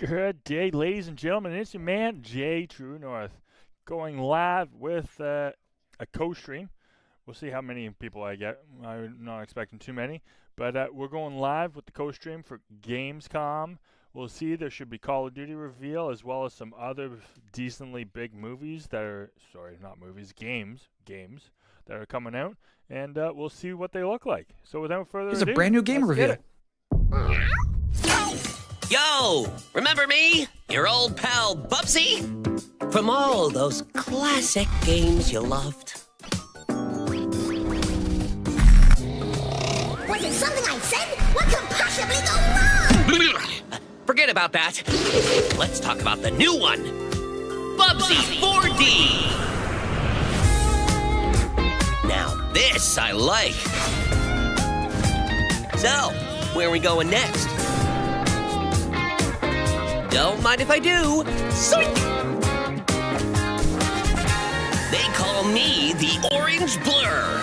Good day, ladies and gentlemen. It's your man, jtruenorth, going live with a co-stream. We'll see how many people I get. I'm not expecting too many, but we're going live with the co-stream for Gamescom. We'll see. There should be Call of Duty reveal, as well as some other decently big movies that are, sorry, not movies, games that are coming out, and we'll see what they look like. So without further ado, it's a brand new game reveal. Yo, remember me? Your old pal Bubsy? From all those classic games you loved. Was it something I said? What could possibly go wrong? Forget about that. Let's talk about the new one. Bubsy 4D. Now this I like. So, where are we going next? Don't mind if I do. Zoink! They call me the Orange Blur.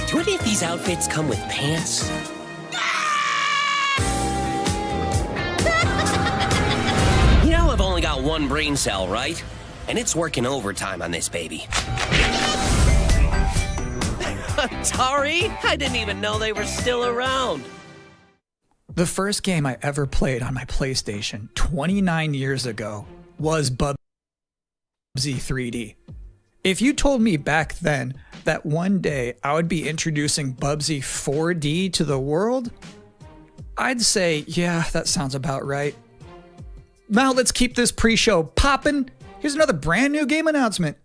Do any of these outfits come with pants? You know I've only got one brain cell, right? And it's working overtime on this baby. Atari? I didn't even know they were still around. The first game I ever played on my PlayStation 29 years ago was Bubsy 3D. If you told me back then that one day I would be introducing Bubsy 4D to the world, I'd say, yeah, that sounds about right. Now let's keep this pre-show poppin'. Here's another brand new game announcement.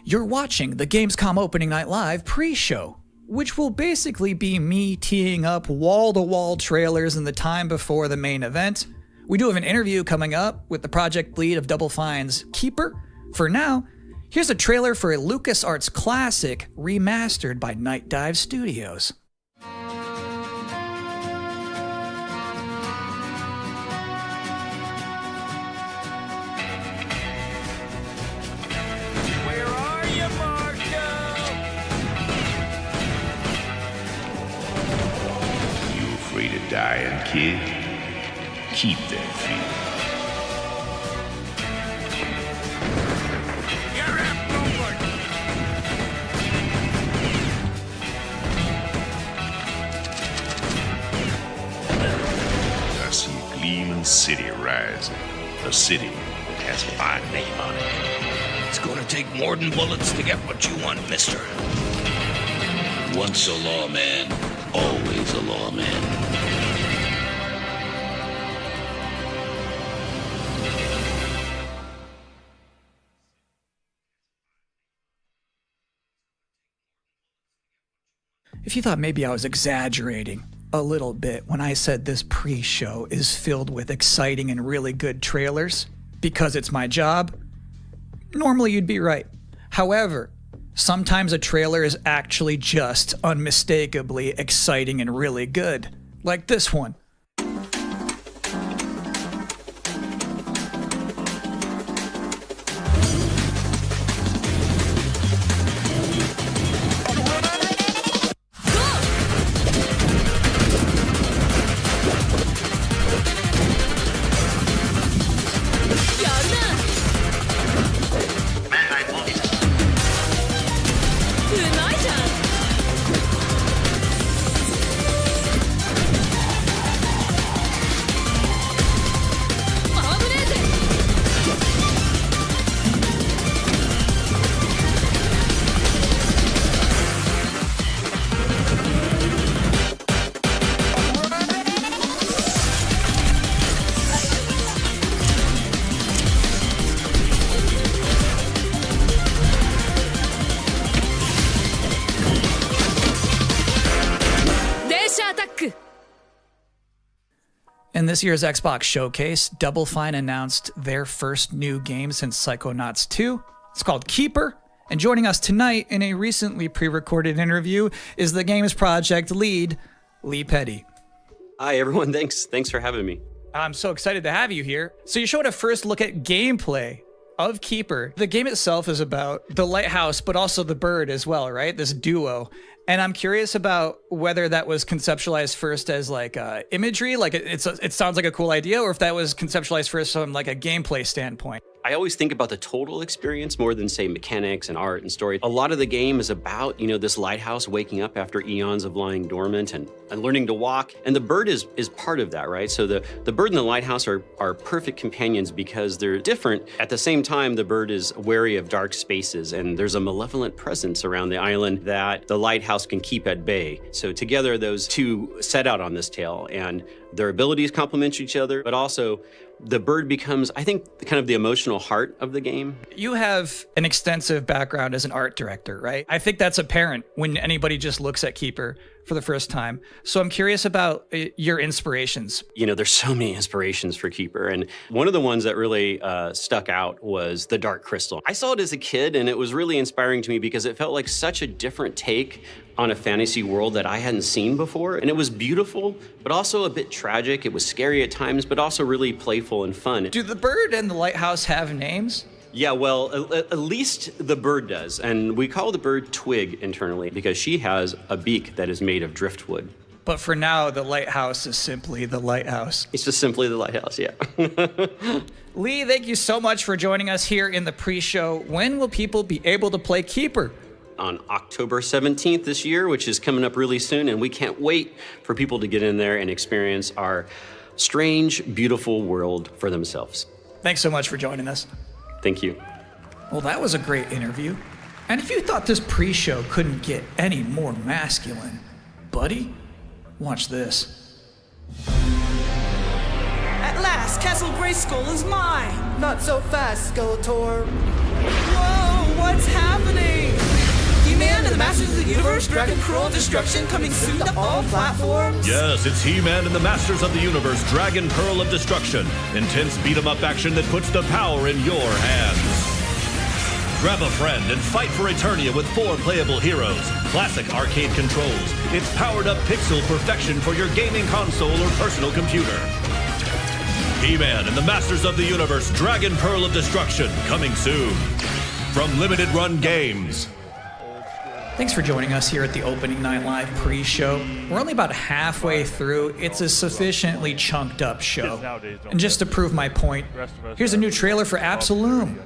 You're watching the Gamescom Opening Night Live pre-show, which will basically be me teeing up wall-to-wall trailers in the time before the main event. We do have an interview coming up with the project lead of Double Fine's Keeper. For now, here's a trailer for a LucasArts classic remastered by Night Dive Studios. Free to die and kid, keep that feeling. You're outnumbered. I see a gleaming city rising, a city that has my name on it. It's gonna take more than bullets to get what you want, mister. Once a lawman, always a lawman. If you thought maybe I was exaggerating a little bit when I said this pre-show is filled with exciting and really good trailers because it's my job, normally you'd be right. However, sometimes a trailer is actually just unmistakably exciting and really good, like this one. Man, I In this year's Xbox Showcase, Double Fine announced their first new game since Psychonauts 2. It's called Keeper. And joining us tonight in a recently pre-recorded interview is the game's project lead, Lee Petty. Hi, everyone. Thanks for having me. I'm so excited to have you here. So you showed a first look at gameplay of Keeper. The game itself is about the lighthouse, but also the bird as well, right? This duo. And I'm curious about whether that was conceptualized first as like imagery, like it sounds like a cool idea, or if that was conceptualized first from like a gameplay standpoint. I always think about the total experience more than, say, mechanics and art and story. A lot of the game is about, this lighthouse waking up after eons of lying dormant and learning to walk. And the bird is part of that, right? So the bird and the lighthouse are perfect companions because they're different. At the same time, the bird is wary of dark spaces, and there's a malevolent presence around the island that the lighthouse can keep at bay. So together, those two set out on this tale, and their abilities complement each other, but also the bird becomes, I think, kind of the emotional heart of the game. You have an extensive background as an art director, right? I think that's apparent when anybody just looks at Keeper for the first time. So I'm curious about your inspirations. There's so many inspirations for Keeper, and one of the ones that really stuck out was the Dark Crystal. I saw it as a kid, and it was really inspiring to me because it felt like such a different take on a fantasy world that I hadn't seen before. And it was beautiful, but also a bit tragic. It was scary at times, but also really playful and fun. Do the bird and the lighthouse have names? Yeah, well, at least the bird does. And we call the bird Twig internally because she has a beak that is made of driftwood. But for now, the lighthouse is simply the lighthouse. It's just simply the lighthouse, yeah. Lee, thank you so much for joining us here in the pre-show. When will people be able to play Keeper? On October 17th this year, which is coming up really soon, and we can't wait for people to get in there and experience our strange, beautiful world for themselves. Thanks so much for joining us. Thank you. Well, that was a great interview. And if you thought this pre-show couldn't get any more masculine, buddy, watch this. At last, Castle Grayskull is mine! Not so fast, Skeletor. Whoa, what's happening? He-Man and the Masters of the Universe, Dragon Pearl Destruction coming soon to all platforms? Yes, it's He-Man and the Masters of the Universe, Dragon Pearl of Destruction. Intense beat-em-up action that puts the power in your hands. Grab a friend and fight for Eternia with 4 playable heroes. Classic arcade controls. It's powered-up pixel perfection for your gaming console or personal computer. He-Man and the Masters of the Universe, Dragon Pearl of Destruction, coming soon. From Limited Run Games. Thanks for joining us here at the Opening Night Live pre-show. We're only about halfway through. It's a sufficiently chunked up show. And just to prove my point, here's a new trailer for Absolum.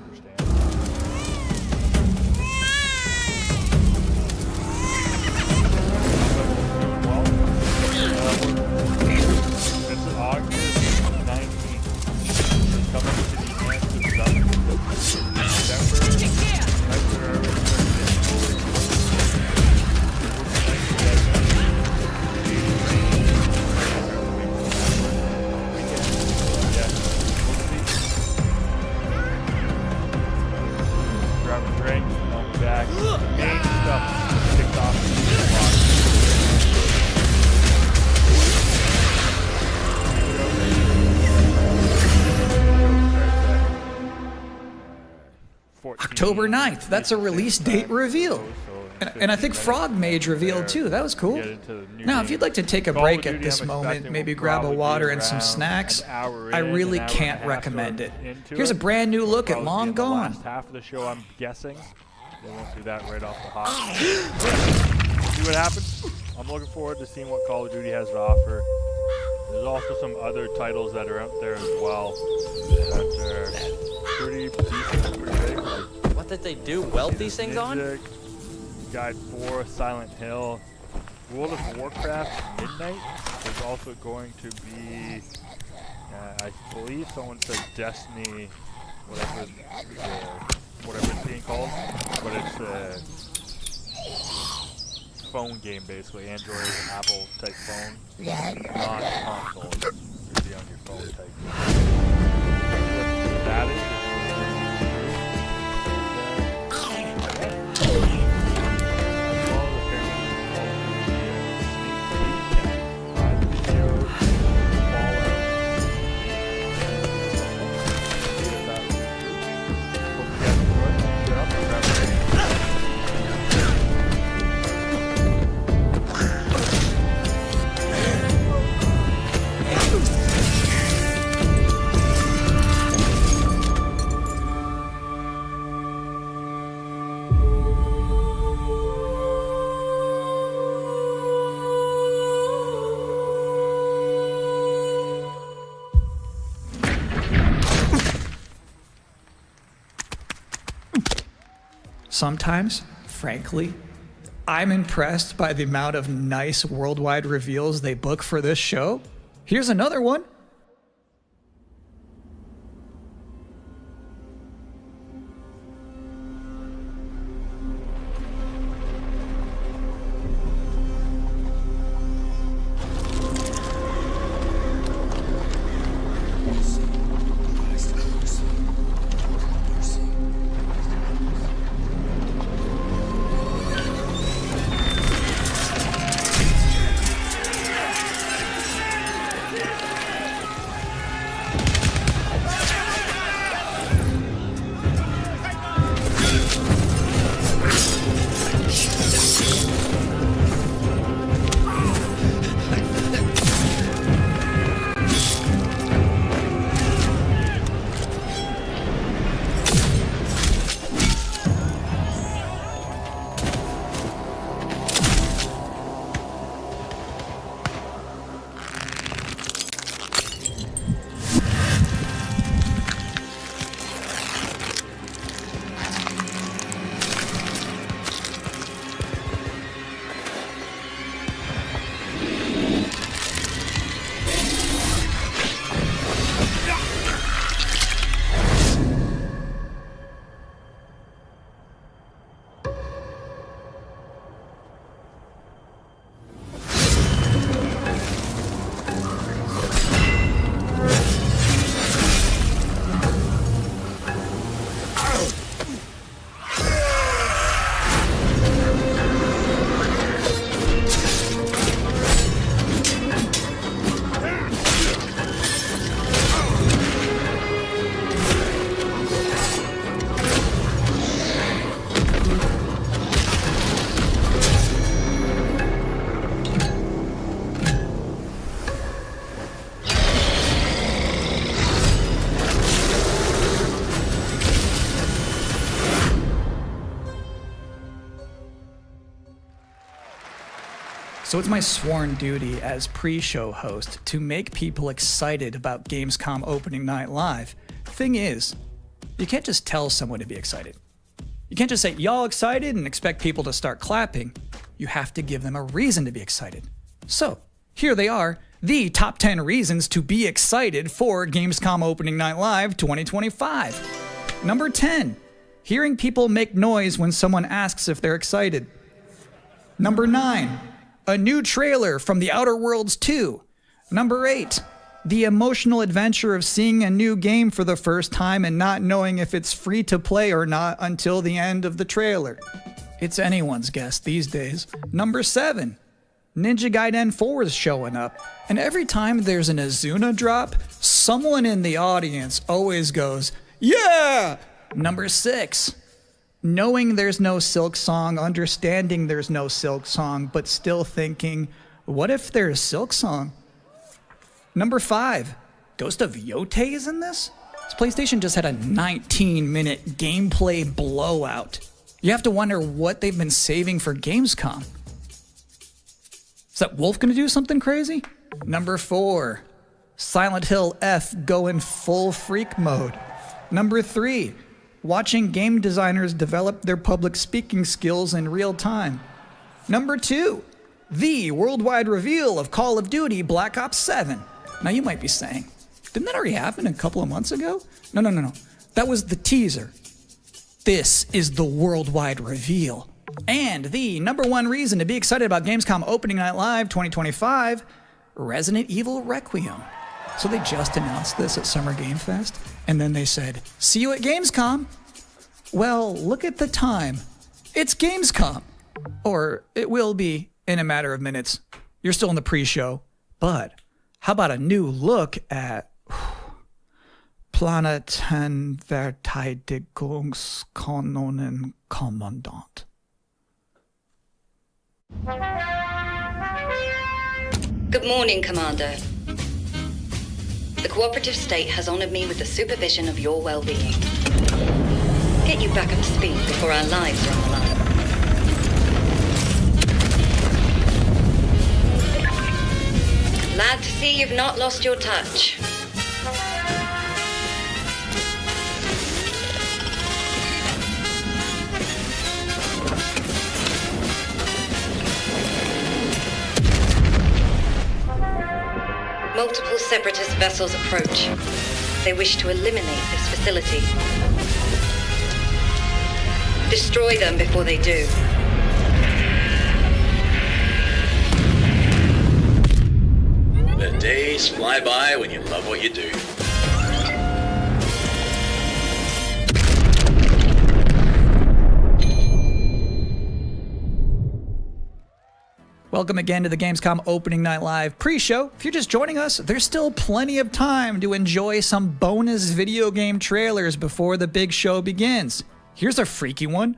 October 9th. That's a release date reveal. And I think Frog Mage revealed too. That was cool. Now, if you'd like to take a break at this moment, maybe grab a water and some snacks, I really can't recommend it. Here's a brand new look at Long Gone. Half of the show, I'm guessing. They won't do that right off the hop. See what happens? I'm looking forward to seeing what Call of Duty has to offer. There's also some other titles that are out there as well that are pretty decent, pretty big. Like what did they do? Weld these things on? Guide 4, Silent Hill, World of Warcraft Midnight. There's also going to be, I believe someone said Destiny, whatever it's being called, but it's a phone game basically, Android, Apple type phone, not console. It's be on your phone type. That is. Sometimes, frankly, I'm impressed by the amount of nice worldwide reveals they book for this show. Here's another one. So it's my sworn duty as pre-show host to make people excited about Gamescom opening night live. Thing is, you can't just tell someone to be excited. You can't just say, y'all excited, and expect people to start clapping. You have to give them a reason to be excited. So, here they are, the top 10 reasons to be excited for Gamescom opening night live 2025. Number 10, hearing people make noise when someone asks if they're excited. Number 9, a new trailer from The Outer Worlds 2. Number 8, the emotional adventure of seeing a new game for the first time and not knowing if it's free to play or not until the end of the trailer. It's anyone's guess these days. Number 7, Ninja Gaiden 4 is showing up, and every time there's an Azuna drop, someone in the audience always goes, yeah! Number 6, knowing there's no Silk Song, understanding there's no Silk Song, but still thinking, what if there's Silk Song? Number 5, Ghost of Yotei is in this? This PlayStation just had a 19-minute gameplay blowout. You have to wonder what they've been saving for Gamescom. Is that Wolf gonna do something crazy? Number 4, Silent Hill F going full freak mode. Number 3, watching game designers develop their public speaking skills in real time. Number 2, the worldwide reveal of Call of Duty Black Ops 7. Now you might be saying, didn't that already happen a couple of months ago? No. That was the teaser. This is the worldwide reveal. And the number 1 reason to be excited about Gamescom opening night live 2025, Resident Evil Requiem. So they just announced this at Summer Game Fest, and then they said, see you at Gamescom. Well, look at the time. It's Gamescom. Or it will be in a matter of minutes. You're still in the pre-show. But how about a new look at Planetverteidigungskanonen Kommandant? Good morning, Commander. The cooperative state has honored me with the supervision of your well-being. Get you back up to speed before our lives are on the line. Glad to see you've not lost your touch. Separatist vessels approach. They wish to eliminate this facility. Destroy them before they do. The days fly by when you love what you do. Welcome again to the Gamescom Opening Night Live pre-show. If you're just joining us, there's still plenty of time to enjoy some bonus video game trailers before the big show begins. Here's a freaky one.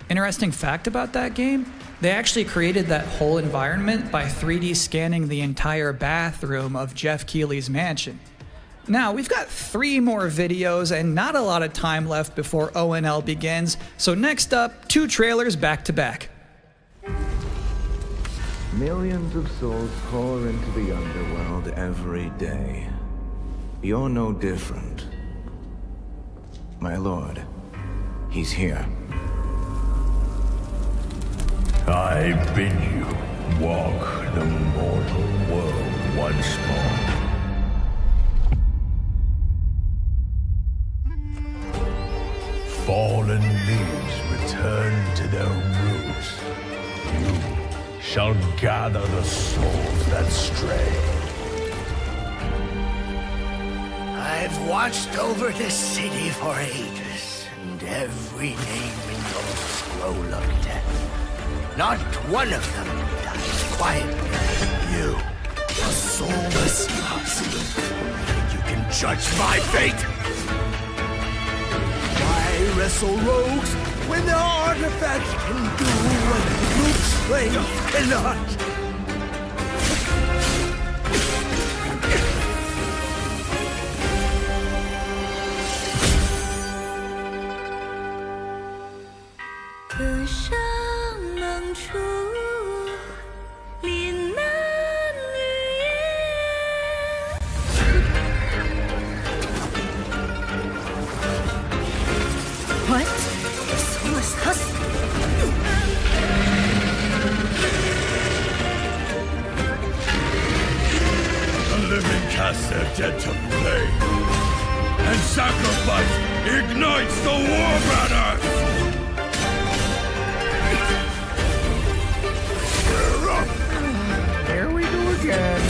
Interesting fact about that game, they actually created that whole environment by 3D scanning the entire bathroom of Jeff Keighley's mansion. Now, we've got 3 more videos and not a lot of time left before ONL begins, so next up, 2 trailers back to back. Millions of souls pour into the underworld every day. You're no different. My lord, he's here. I bid you walk the mortal world once more. Fallen leaves return to their roots. You shall gather the souls that stray. I've watched over this city for ages, and every name in your scroll of death. Not one of them dies quietly. You, a soulless husk. You can judge my fate. Why wrestle rogues when their artifacts can do what brute strength cannot? What? The soulless husk? The living cast their dead to flame, and sacrifice ignites the war banners! Here we go again.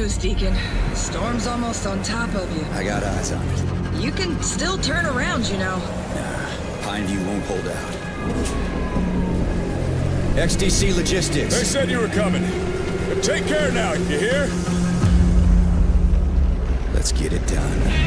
close, Deacon. The storm's almost on top of you. I got eyes on it. You can still turn around, you know. Nah, Pineview won't hold out. XDC Logistics. They said you were coming. But take care now, you hear? Let's get it done.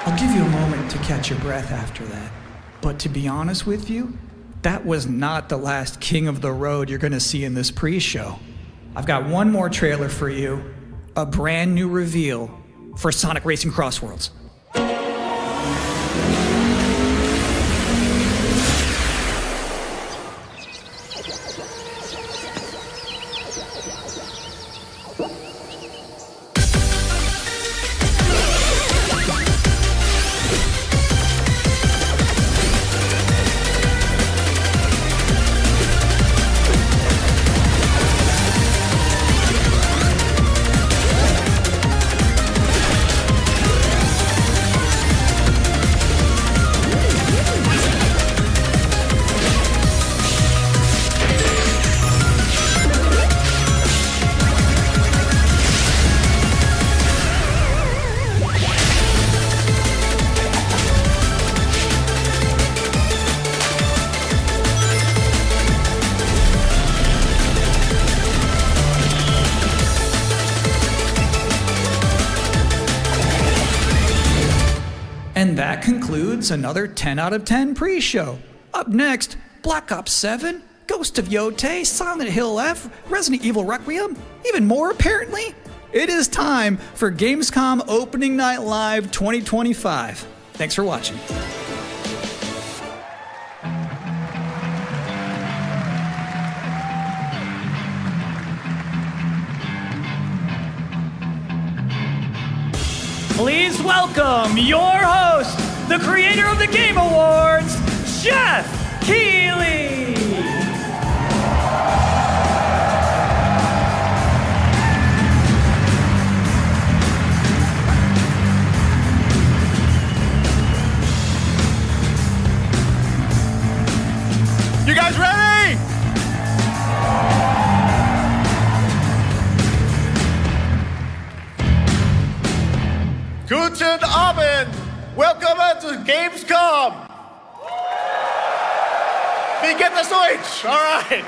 I'll give you a moment to catch your breath after that. But to be honest with you, that was not the last king of the road you're gonna see in this pre-show. I've got one more trailer for you, a brand new reveal for Sonic Racing Crossworlds. And that concludes another 10 out of 10 pre-show. Up next, Black Ops 7, Ghost of Yotei, Silent Hill F, Resident Evil Requiem, even more apparently. It is time for Gamescom Opening Night Live 2025. Thanks for watching. Please welcome your host, the creator of the Game Awards, Jeff Keighley. You guys ready? Guten Abend! Welcome to Gamescom! Wie geht das Deutsch? All right.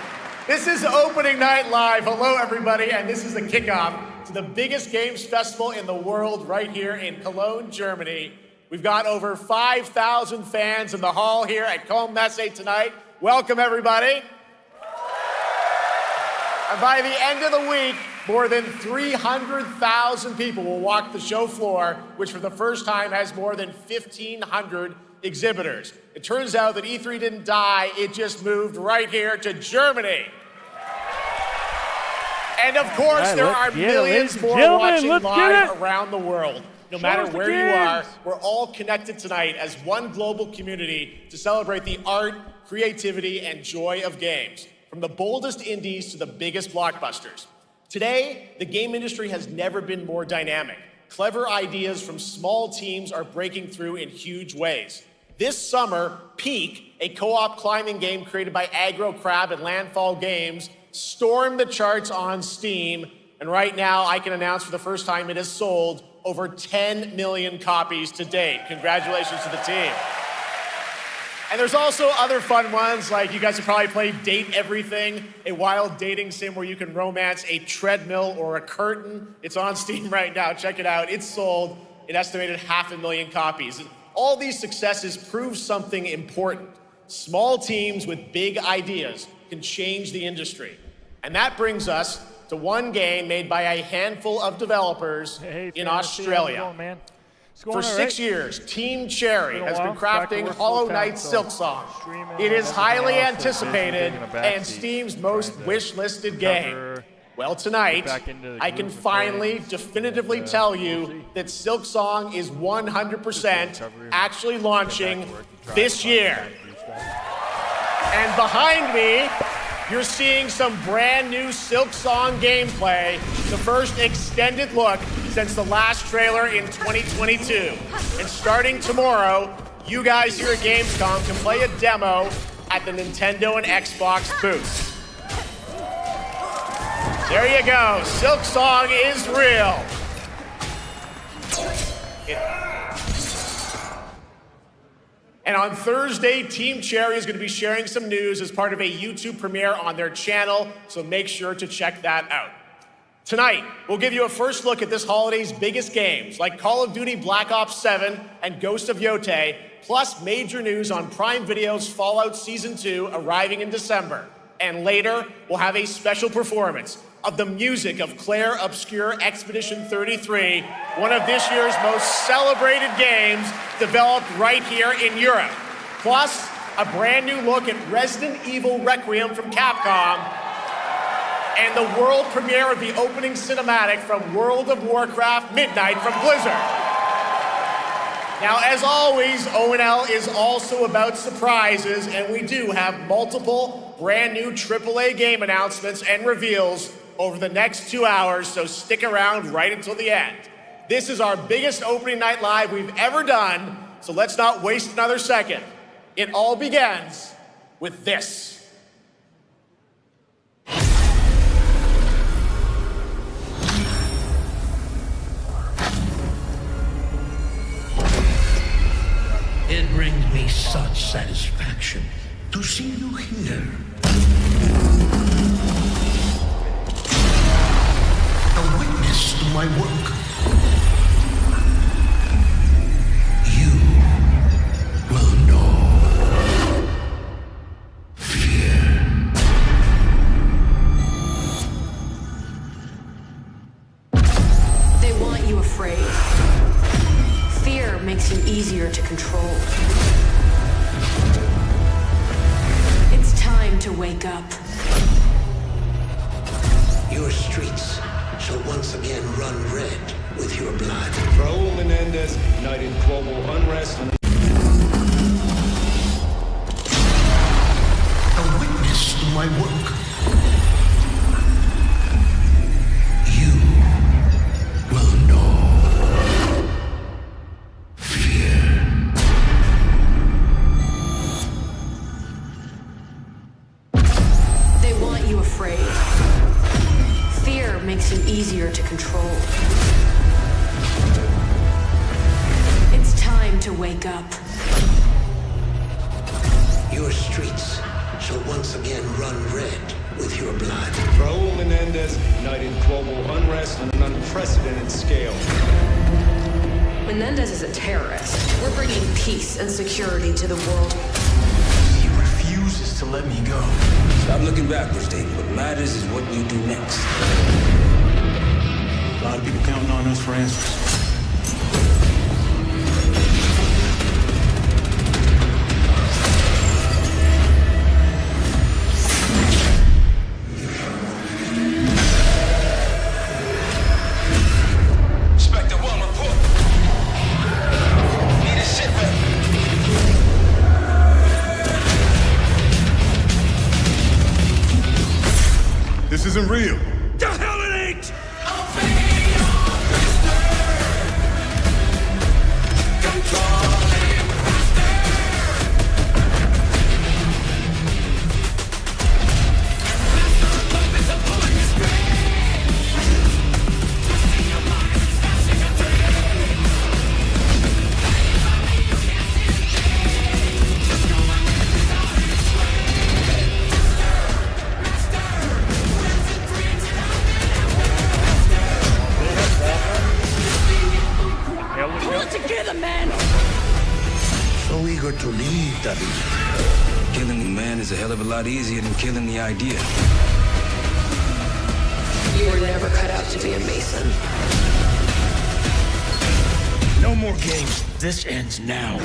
This is Opening Night Live. Hello, everybody, and this is the kickoff to the biggest games festival in the world right here in Cologne, Germany. We've got over 5,000 fans in the hall here at Cologne Messe tonight. Welcome, everybody. And by the end of the week, more than 300,000 people will walk the show floor, which for the first time has more than 1,500 exhibitors. It turns out that E3 didn't die, it just moved right here to Germany. And of course, there are millions more watching live around the world. No matter where you are, we're all connected tonight as one global community to celebrate the art, creativity, and joy of games, from the boldest indies to the biggest blockbusters. Today, the game industry has never been more dynamic. Clever ideas from small teams are breaking through in huge ways. This summer, Peak, a co-op climbing game created by Aggro Crab and Landfall Games, stormed the charts on Steam, and right now I can announce for the first time it has sold over 10 million copies to date. Congratulations to the team. And there's also other fun ones, like you guys have probably played Date Everything, a wild dating sim where you can romance a treadmill or a curtain. It's on Steam right now, check it out. It's sold an estimated 500,000 copies. And all these successes prove something important. Small teams with big ideas can change the industry. And that brings us to one game made by a handful of developers in Australia. For 6 years, Team Cherry has been crafting Hollow Knight Silksong. It is highly anticipated and Steam's most wish-listed game. Well, tonight, I can finally definitively tell you that Silksong is 100% actually launching this year. And behind me, you're seeing some brand new Silk Song gameplay, the first extended look since the last trailer in 2022. And starting tomorrow, you guys here at Gamescom can play a demo at the Nintendo and Xbox booths. There you go, Silk Song is real. And on Thursday, Team Cherry is going to be sharing some news as part of a YouTube premiere on their channel, so make sure to check that out. Tonight, we'll give you a first look at this holiday's biggest games, like Call of Duty Black Ops 7 and Ghost of Yotei, plus major news on Prime Video's Fallout Season 2 arriving in December. And later, we'll have a special performance of the music of Claire Obscure Expedition 33, one of this year's most celebrated games developed right here in Europe. Plus, a brand new look at Resident Evil Requiem from Capcom, and the world premiere of the opening cinematic from World of Warcraft Midnight from Blizzard. Now, as always, ONL is also about surprises, and we do have multiple brand new AAA game announcements and reveals over the next 2 hours, so stick around right until the end. This is our biggest opening night live we've ever done, so let's not waste another second. It all begins with this. It brings me such satisfaction to see you here. A witness to my work. You will know fear. They want you afraid. Fear makes you easier to control. It's time to wake up. Your streets shall once again run red with your blood. Raul Menendez ignited global unrest. A witness to my work. You will know fear. They want you afraid. Fear makes you easier to control. It's time to wake up. Your streets shall once again run red with your blood. Raul Menendez ignited global unrest on an unprecedented scale. Menendez is a terrorist. We're bringing peace and security to the world. He refuses to let me go. Stop looking backwards, Dave. What matters is what you do next. A lot of people counting on us for answers. Inspector 1, report. Need a sit rep. This isn't real. The hell it ain't! Pull it together, man! So eager to leave, Daddy. Killing the man is a hell of a lot easier than killing the idea. You were never cut out to be a Mason. No more games. This ends now.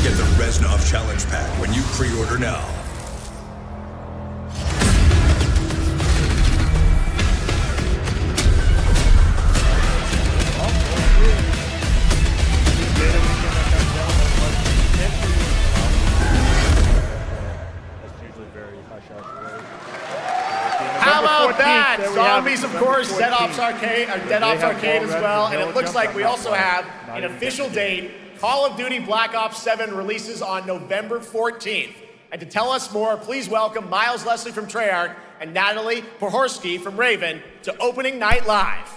Get the Reznov Challenge Pack when you pre-order now. Zombies, of course, Dead Ops Arcade as well, and it looks like we also have an official date. Call of Duty Black Ops 7 releases on November 14th. And to tell us more, please welcome Miles Leslie from Treyarch and Natalie Pohorsky from Raven to Opening Night Live.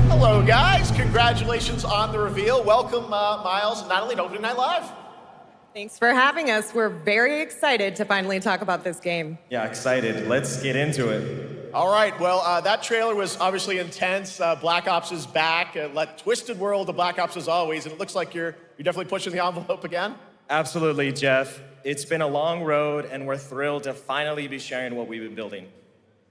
Hello, guys. Congratulations on the reveal. Welcome, Miles and Natalie, to Opening Night Live. Thanks for having us. We're very excited to finally talk about this game. Yeah, excited. Let's get into it. All right, well, that trailer was obviously intense. Black Ops is back. Twisted world of Black Ops as always, and it looks like you're definitely pushing the envelope again. Absolutely, Jeff. It's been a long road, and we're thrilled to finally be sharing what we've been building.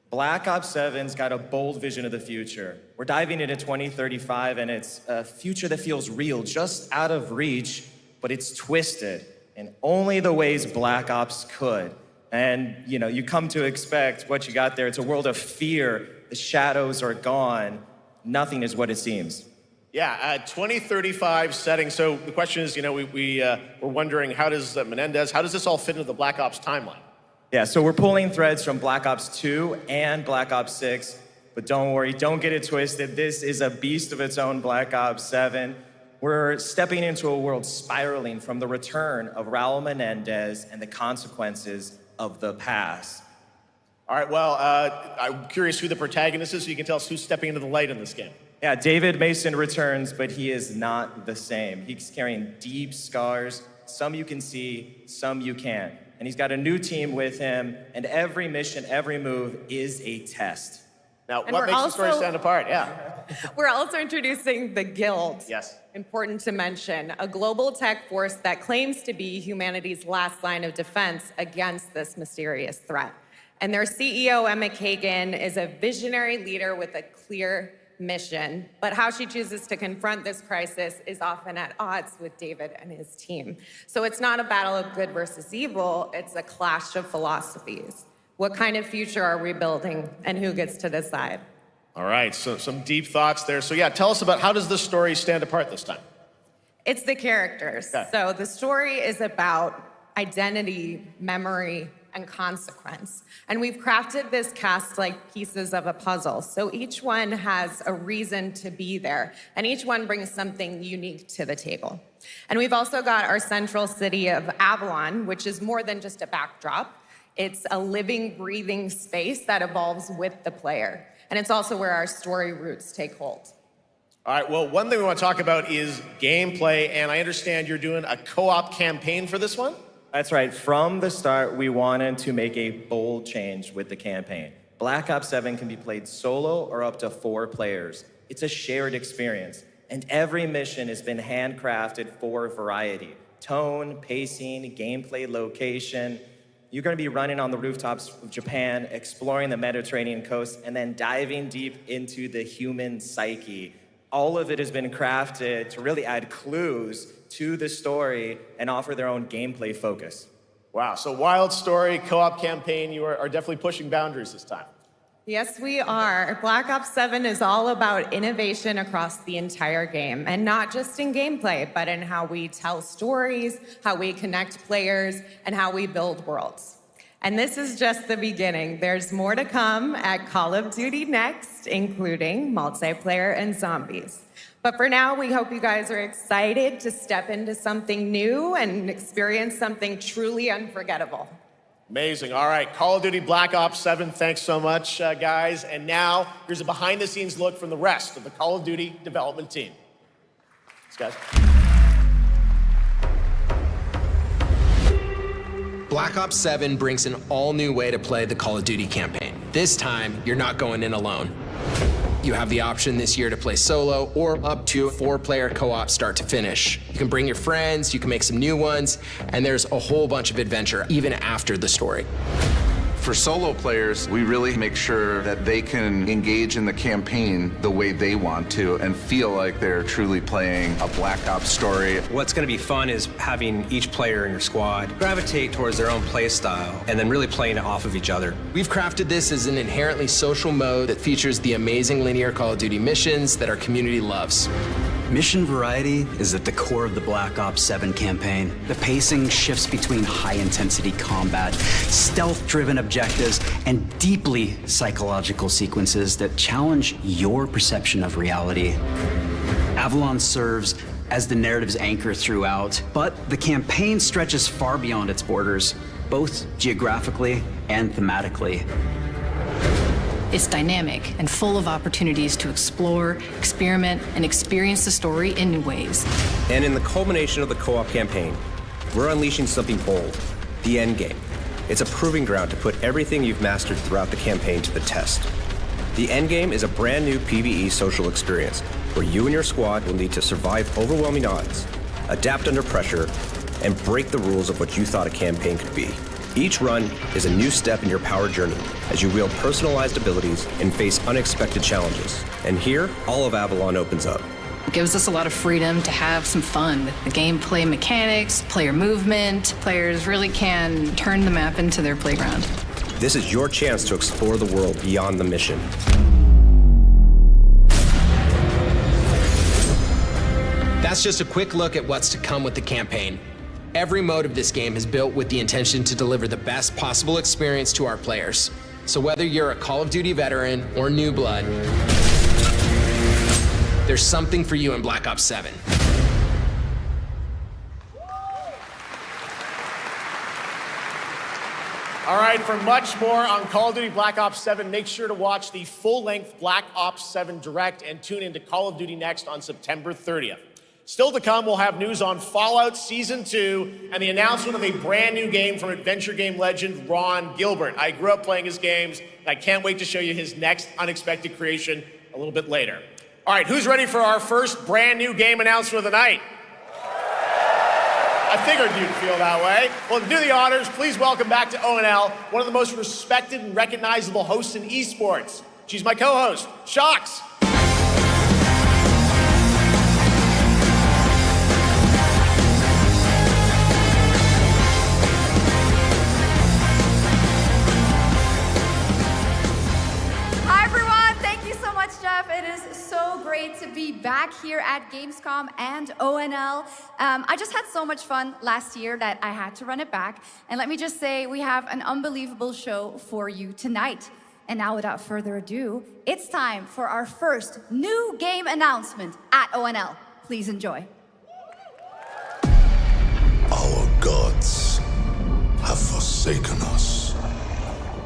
Black Ops 7's got a bold vision of the future. We're diving into 2035, and it's a future that feels real, just out of reach, but it's twisted in only the ways Black Ops could. And, you come to expect what you got there. It's a world of fear. The shadows are gone. Nothing is what it seems. Yeah, 2035 setting. So the question is, we're wondering, how does this all fit into the Black Ops timeline? Yeah, so we're pulling threads from Black Ops 2 and Black Ops 6, but don't worry, don't get it twisted. This is a beast of its own, Black Ops 7. We're stepping into a world spiraling from the return of Raul Menendez and the consequences of the past. All right, well, I'm curious who the protagonist is, so you can tell us who's stepping into the light in this game. Yeah, David Mason returns, but he is not the same. He's carrying deep scars. Some you can see, some you can't. And he's got a new team with him, and every mission, every move is a test. Now, what makes the story stand apart? Yeah. We're also introducing the Guild. Yes. Important to mention, a global tech force that claims to be humanity's last line of defense against this mysterious threat. And their CEO, Emma Kagan, is a visionary leader with a clear mission, but how she chooses to confront this crisis is often at odds with David and his team. So it's not a battle of good versus evil, it's a clash of philosophies. What kind of future are we building, and who gets to decide? All right, so some deep thoughts there. So yeah, tell us about, how does this story stand apart this time? It's the characters. Okay. So the story is about identity, memory, and consequence. And we've crafted this cast like pieces of a puzzle. So each one has a reason to be there, and each one brings something unique to the table. And we've also got our central city of Avalon, which is more than just a backdrop. It's a living, breathing space that evolves with the player. And it's also where our story roots take hold. All right, well, one thing we want to talk about is gameplay, and I understand you're doing a co-op campaign for this one? That's right. From the start, we wanted to make a bold change with the campaign. Black Ops 7 can be played solo or up to 4 players. It's a shared experience, and every mission has been handcrafted for variety. Tone, pacing, gameplay location. You're going to be running on the rooftops of Japan, exploring the Mediterranean coast, and then diving deep into the human psyche. All of it has been crafted to really add clues to the story and offer their own gameplay focus. Wow, so wild story, co-op campaign, you are definitely pushing boundaries this time. Yes, we are. Black Ops 7 is all about innovation across the entire game, and not just in gameplay, but in how we tell stories, how we connect players, and how we build worlds. And this is just the beginning. There's more to come at Call of Duty Next, including multiplayer and zombies. But for now, we hope you guys are excited to step into something new and experience something truly unforgettable. Amazing. All right, Call of Duty Black Ops 7, thanks so much, guys. And now, here's a behind-the-scenes look from the rest of the Call of Duty development team. Thanks, guys. Black Ops 7 brings an all-new way to play the Call of Duty campaign. This time, you're not going in alone. You have the option this year to play solo or up to a 4-player co-op start to finish. You can bring your friends, you can make some new ones, and there's a whole bunch of adventure even after the story. For solo players, we really make sure that they can engage in the campaign the way they want to and feel like they're truly playing a Black Ops story. What's going to be fun is having each player in your squad gravitate towards their own play style and then really playing it off of each other. We've crafted this as an inherently social mode that features the amazing linear Call of Duty missions that our community loves. Mission variety is at the core of the Black Ops 7 campaign. The pacing shifts between high-intensity combat, stealth-driven objectives, and deeply psychological sequences that challenge your perception of reality. Avalon serves as the narrative's anchor throughout, but the campaign stretches far beyond its borders, both geographically and thematically. It's dynamic and full of opportunities to explore, experiment, and experience the story in new ways. And in the culmination of the co-op campaign, we're unleashing something bold, the endgame. It's a proving ground to put everything you've mastered throughout the campaign to the test. The endgame is a brand new PvE social experience where you and your squad will need to survive overwhelming odds, adapt under pressure, and break the rules of what you thought a campaign could be. Each run is a new step in your power journey as you wield personalized abilities and face unexpected challenges. And here, all of Avalon opens up. It gives us a lot of freedom to have some fun with the gameplay mechanics, player movement. Players really can turn the map into their playground. This is your chance to explore the world beyond the mission. That's just a quick look at what's to come with the campaign. Every mode of this game is built with the intention to deliver the best possible experience to our players. So whether you're a Call of Duty veteran or new blood, there's something for you in Black Ops 7. All right, for much more on Call of Duty Black Ops 7, make sure to watch the full-length Black Ops 7 Direct and tune into Call of Duty Next on September 30th. Still to come, we'll have news on Fallout Season 2 and the announcement of a brand new game from adventure game legend Ron Gilbert. I grew up playing his games, and I can't wait to show you his next unexpected creation a little bit later. All right, who's ready for our first brand new game announcement of the night? I figured you'd feel that way. Well, to do the honors, please welcome back to ONL, one of the most respected and recognizable hosts in esports. She's my co-host, Shox. It is so great to be back here at Gamescom and ONL. I just had so much fun last year that I had to run it back. And let me just say, we have an unbelievable show for you tonight. And now, without further ado, it's time for our first new game announcement at ONL. Please enjoy. Our gods have forsaken us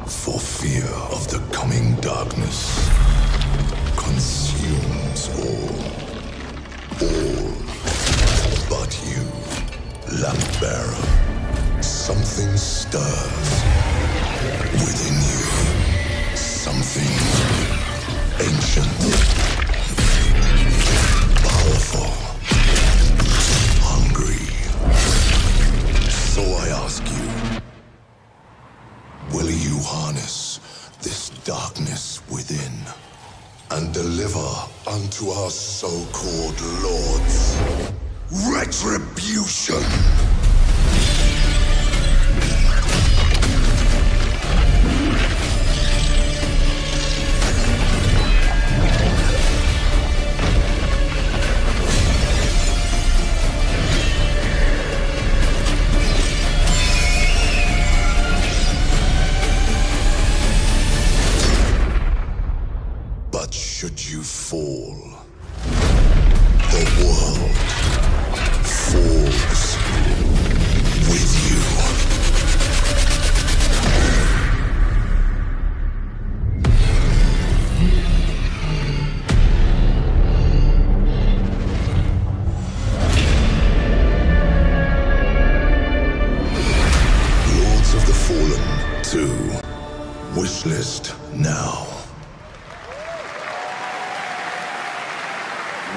for fear of the coming darkness. Consumes all but you, lamp bearer. Something stirs within you, something ancient, powerful, hungry. So I ask you, will you harness this darkness within and deliver unto our so-called lords retribution? Should you fall, the world falls with you. Lords of the Fallen 2. Wishlist now.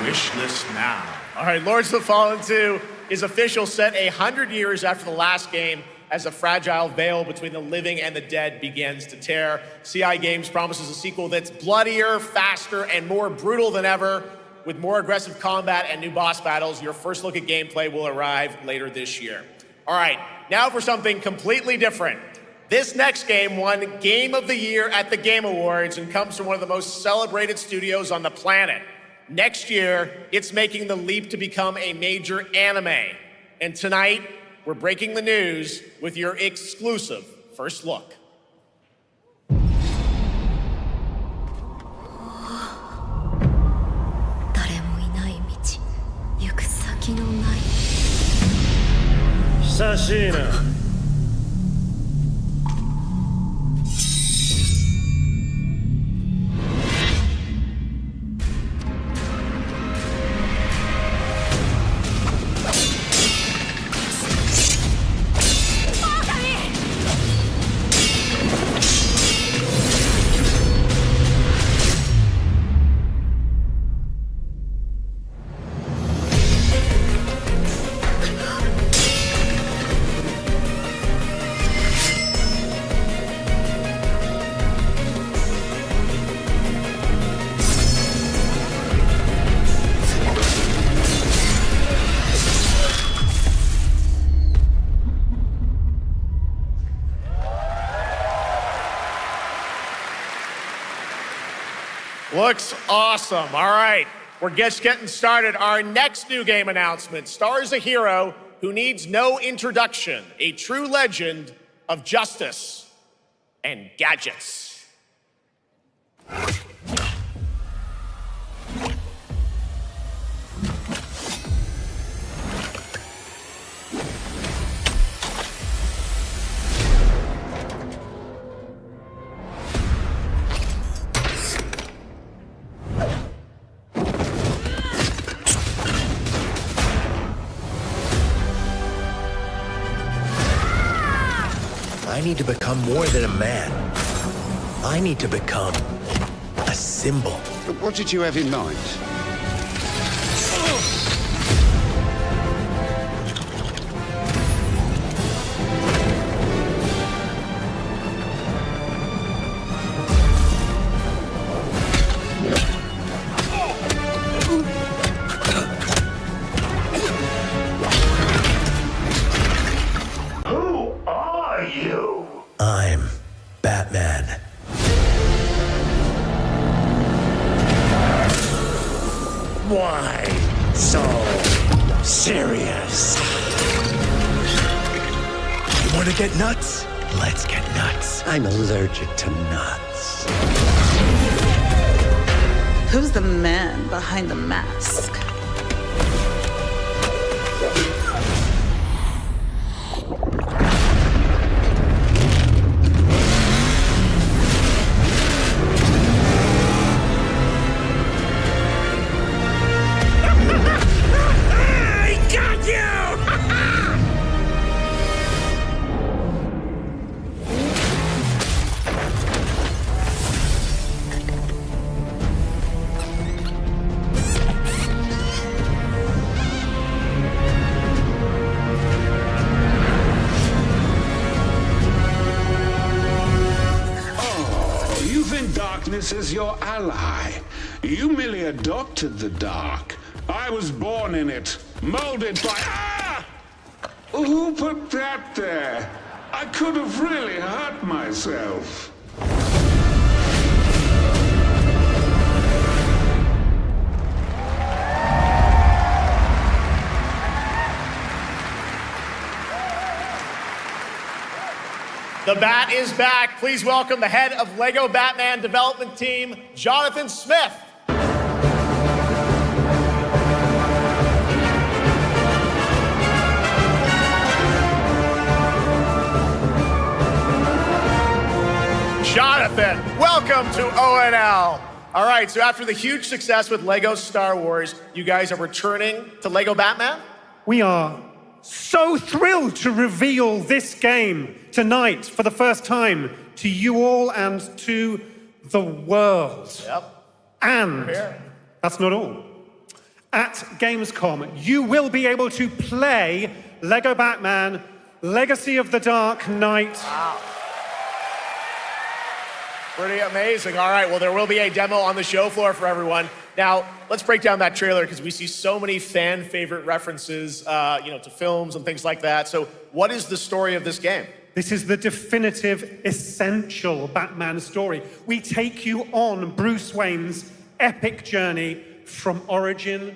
Wishlist now. All right, Lords of the Fallen 2 is official, set 100 years after the last game, as a fragile veil between the living and the dead begins to tear. CI Games promises a sequel that's bloodier, faster, and more brutal than ever. With more aggressive combat and new boss battles, your first look at gameplay will arrive later this year. All right, now for something completely different. This next game won Game of the Year at the Game Awards and comes from one of the most celebrated studios on the planet. Next year, it's making the leap to become a major anime. And tonight, we're breaking the news with your exclusive first look. Sashina. Looks awesome. All right, we're just getting started. Our next new game announcement stars a hero who needs no introduction, a true legend of justice and gadgets. I need to become more than a man. I need to become a symbol. What did you have in mind? I'm Batman. Why so serious? You want to get nuts? Let's get nuts. I'm allergic to nuts. Who's the man behind the mask? Darkness is your ally. You merely adopted the dark. I was born in it, molded by... Ah! Who put that there? I could have really hurt myself. The Bat is back. Please welcome the head of LEGO Batman development team, Jonathan Smith. Jonathan, welcome to ONL. All right, so after the huge success with LEGO Star Wars, you guys are returning to LEGO Batman? We are so thrilled to reveal this game tonight for the first time to you all and to the world. Yep. And that's not all. At Gamescom, you will be able to play LEGO Batman Legacy of the Dark Knight. Wow. Pretty amazing. All right, well, there will be a demo on the show floor for everyone. Now, let's break down that trailer because we see so many fan favorite references, to films and things like that. So what is the story of this game? This is the definitive, essential Batman story. We take you on Bruce Wayne's epic journey from origin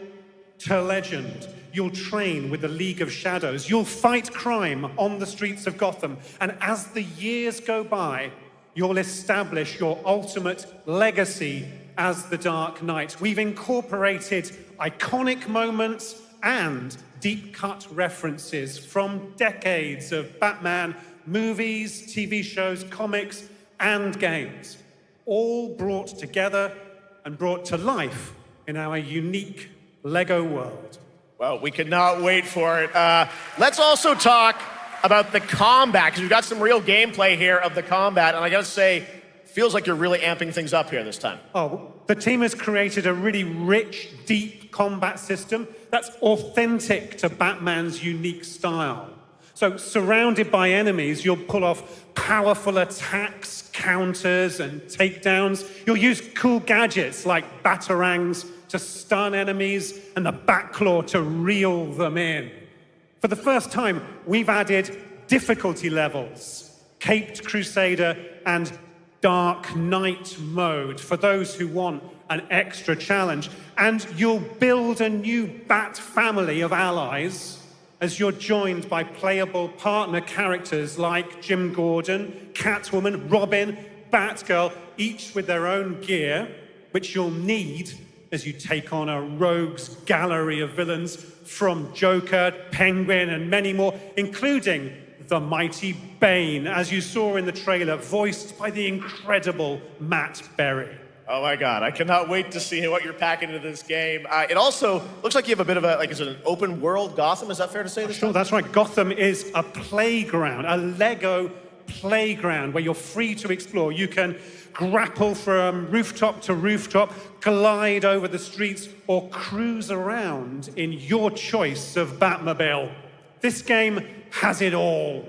to legend. You'll train with the League of Shadows. You'll fight crime on the streets of Gotham. And as the years go by, you'll establish your ultimate legacy as the Dark Knight. We've incorporated iconic moments and deep-cut references from decades of Batman movies, TV shows, comics, and games, all brought together and brought to life in our unique Lego world. Well, we could not wait for it. Let's also talk about the combat, because we've got some real gameplay here of the combat, and I gotta say, feels like you're really amping things up here this time. Oh, the team has created a really rich, deep combat system that's authentic to Batman's unique style. So, surrounded by enemies, you'll pull off powerful attacks, counters, and takedowns. You'll use cool gadgets like batarangs to stun enemies and the Batclaw to reel them in. For the first time, we've added difficulty levels, Caped Crusader and Dark Knight mode for those who want an extra challenge. And you'll build a new Bat family of allies as you're joined by playable partner characters like Jim Gordon, Catwoman, Robin, Batgirl, each with their own gear, which you'll need as you take on a rogues gallery of villains from Joker, Penguin, and many more, including the mighty Bane, as you saw in the trailer, voiced by the incredible Matt Berry. Oh my God, I cannot wait to see what you're packing into this game. It also looks like you have a bit of is it an open world Gotham? Is that fair to say this Sure, time? that's right. Gotham is a playground, a Lego playground where you're free to explore. You can grapple from rooftop to rooftop, glide over the streets, or cruise around in your choice of Batmobile. This game has it all.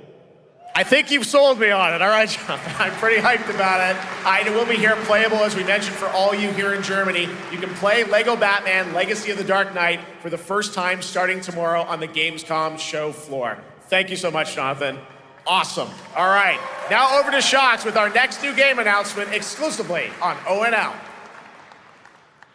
I think you've sold me on it. All right, John. I'm pretty hyped about it. It will be here playable, as we mentioned, for all you here in Germany. You can play Lego Batman Legacy of the Dark Knight for the first time starting tomorrow on the Gamescom show floor. Thank you so much, Jonathan. Awesome. All right, now over to Shots with our next new game announcement exclusively on ONL.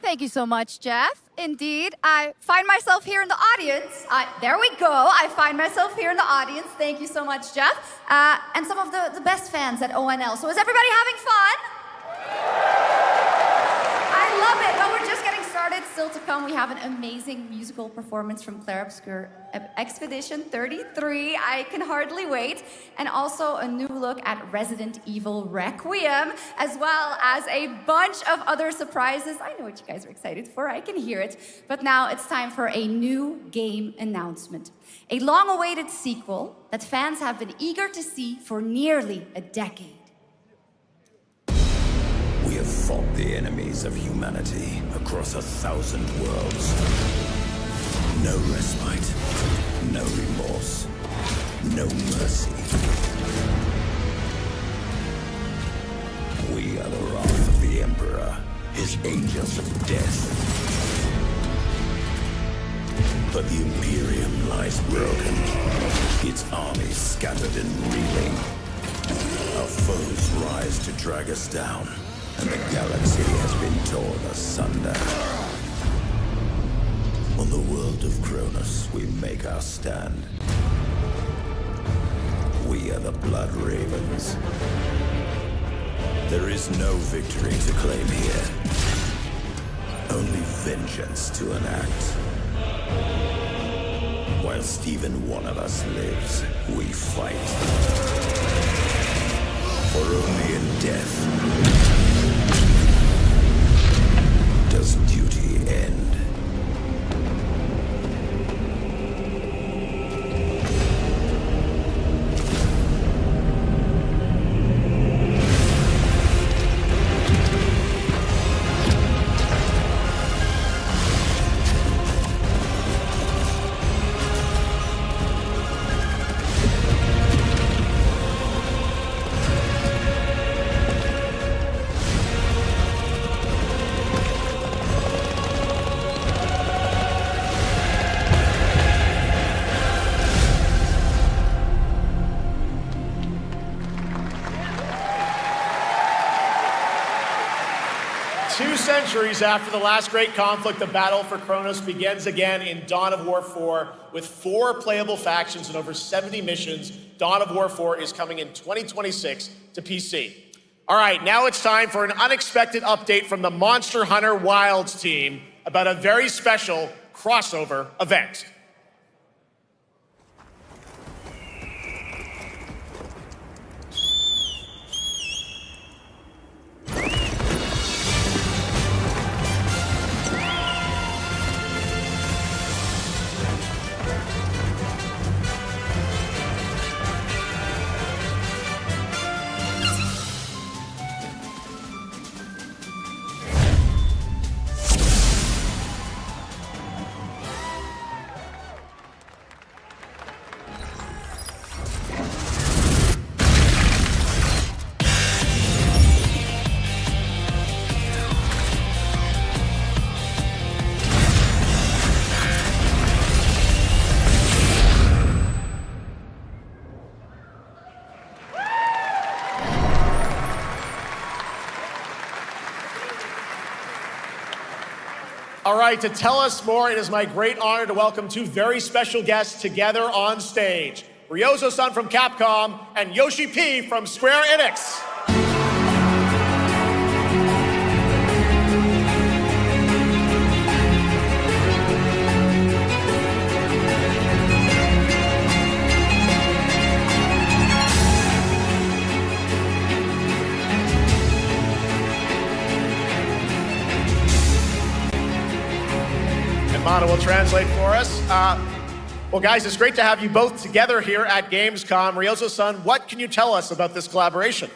Thank you so much, Jeff. Indeed, I find myself here in the audience. There we go. I find myself here in the audience. Thank you so much, Jeff. And some of the best fans at ONL. So is everybody having fun? I love it. Well, we're just getting started. Still to come, we have an amazing musical performance from Claire Obscure Expedition 33. I can hardly wait. And also a new look at Resident Evil Requiem, as well as a bunch of other surprises. I know what you guys are excited for. I can hear it. But now it's time for a new game announcement. A long-awaited sequel that fans have been eager to see for nearly a decade. We have fought the enemies of humanity across 1,000 worlds. No respite, no remorse, no mercy. We are the wrath of the Emperor, his angels of death. But the Imperium lies broken, its armies scattered and reeling. Our foes rise to drag us down, and the galaxy has been torn asunder. On the world of Kronos, we make our stand. We are the Blood Ravens. There is no victory to claim here. Only vengeance to enact. Whilst even one of us lives, we fight. For only in death does duty end. centuries after the last great conflict, the battle for Kronos begins again in Dawn of War 4 with 4 playable factions and over 70 missions. Dawn of War 4 is coming in 2026 to PC. All right, now it's time for an unexpected update from the Monster Hunter Wilds team about a very special crossover event. All right, to tell us more, it is my great honor to welcome 2 very special guests together on stage. Ryozo-san from Capcom and Yoshi P from Square Enix. Mana will translate for us. Well, guys, it's great to have you both together here at Gamescom. Ryozo-san, what can you tell us about this collaboration?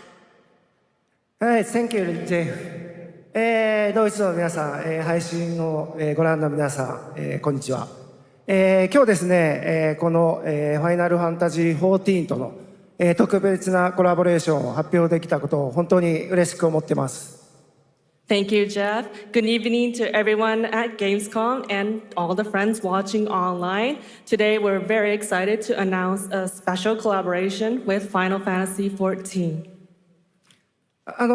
Thank you, Jay. ドイツの皆さん、配信をご覧の皆さん、こんにちは。今日ですね、このファイナルファンタジー14との特別なコラボレーションを発表できたことを本当に嬉しく思っています。Thank you, Jeff. Good evening to everyone at Gamescom and all the friends watching online. Today, we're very excited to announce a special collaboration with Final Fantasy XIV.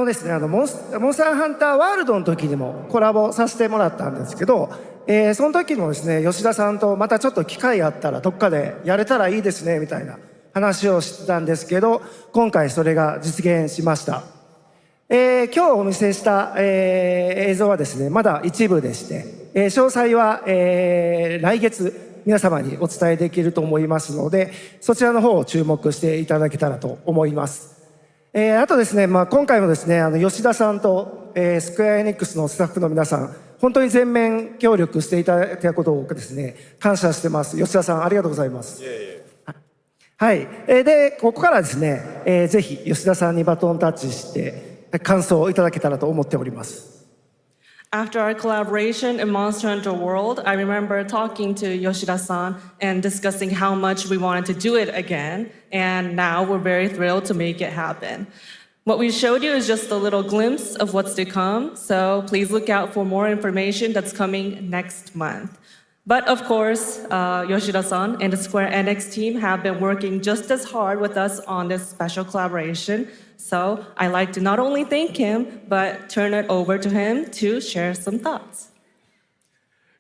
ですね、モンスターハンターワールドの時にもコラボさせてもらったんですけど、その時もですね、吉田さんとまたちょっと機会あったらどっかでやれたらいいですねみたいな話をしてたんですけど、今回それが実現しました。今日お見せした、映像はですね、まだ一部でして、詳細は、来月皆様にお伝えできると思いますので、そちらの方を注目していただけたらと思います。あとですね、今回もですね、吉田さんと、スクエアエニックスのスタッフの皆さん、本当に全面協力していただいたことをですね、感謝してます。吉田さん、ありがとうございます。はい。で、ここからですね、ぜひ吉田さんにバトンタッチして、感想をいただけたらと思っております。After our collaboration in Monster Hunter World, I remember talking to Yoshida-san and discussing how much we wanted to do it again, and now we're very thrilled to make it happen. What we showed you is just a little glimpse of what's to come, so please look out for more information that's coming next month. But of course, Yoshida-san and the Square Enix team have been working just as hard with us on this special collaboration. So I'd like to not only thank him, but turn it over to him to share some thoughts.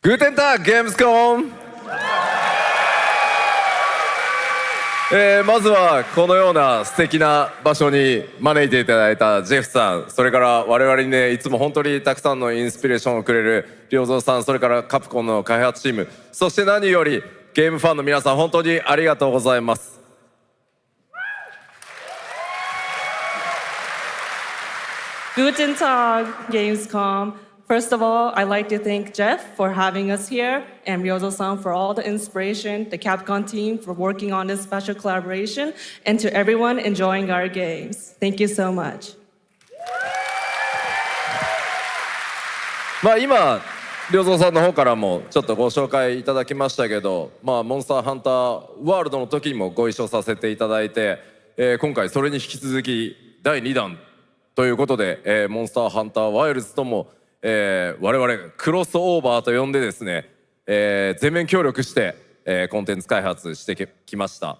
Guten Tag, Gamescom! まずはこのような素敵な場所に招いていただいたジェフさん、それから我々にね、いつも本当にたくさんのインスピレーションをくれる良三さん、それからカプコンの開発チーム、そして何よりゲームファンの皆さん、本当にありがとうございます。Guten Tag, Gamescom. First of all, I'd like to thank Jeff for having us here and Ryozo-san for all the inspiration, the Capcom team for working on this special collaboration, and to everyone enjoying our games. Thank you so much. 今、良三さんの方からもちょっとご紹介いただきましたけど、モンスターハンターワールドの時にもご一緒させていただいて、今回それに引き続き第2弾ということで、モンスターハンターワイルズとも我々クロスオーバーと呼んでですね、全面協力して、コンテンツ開発してきました。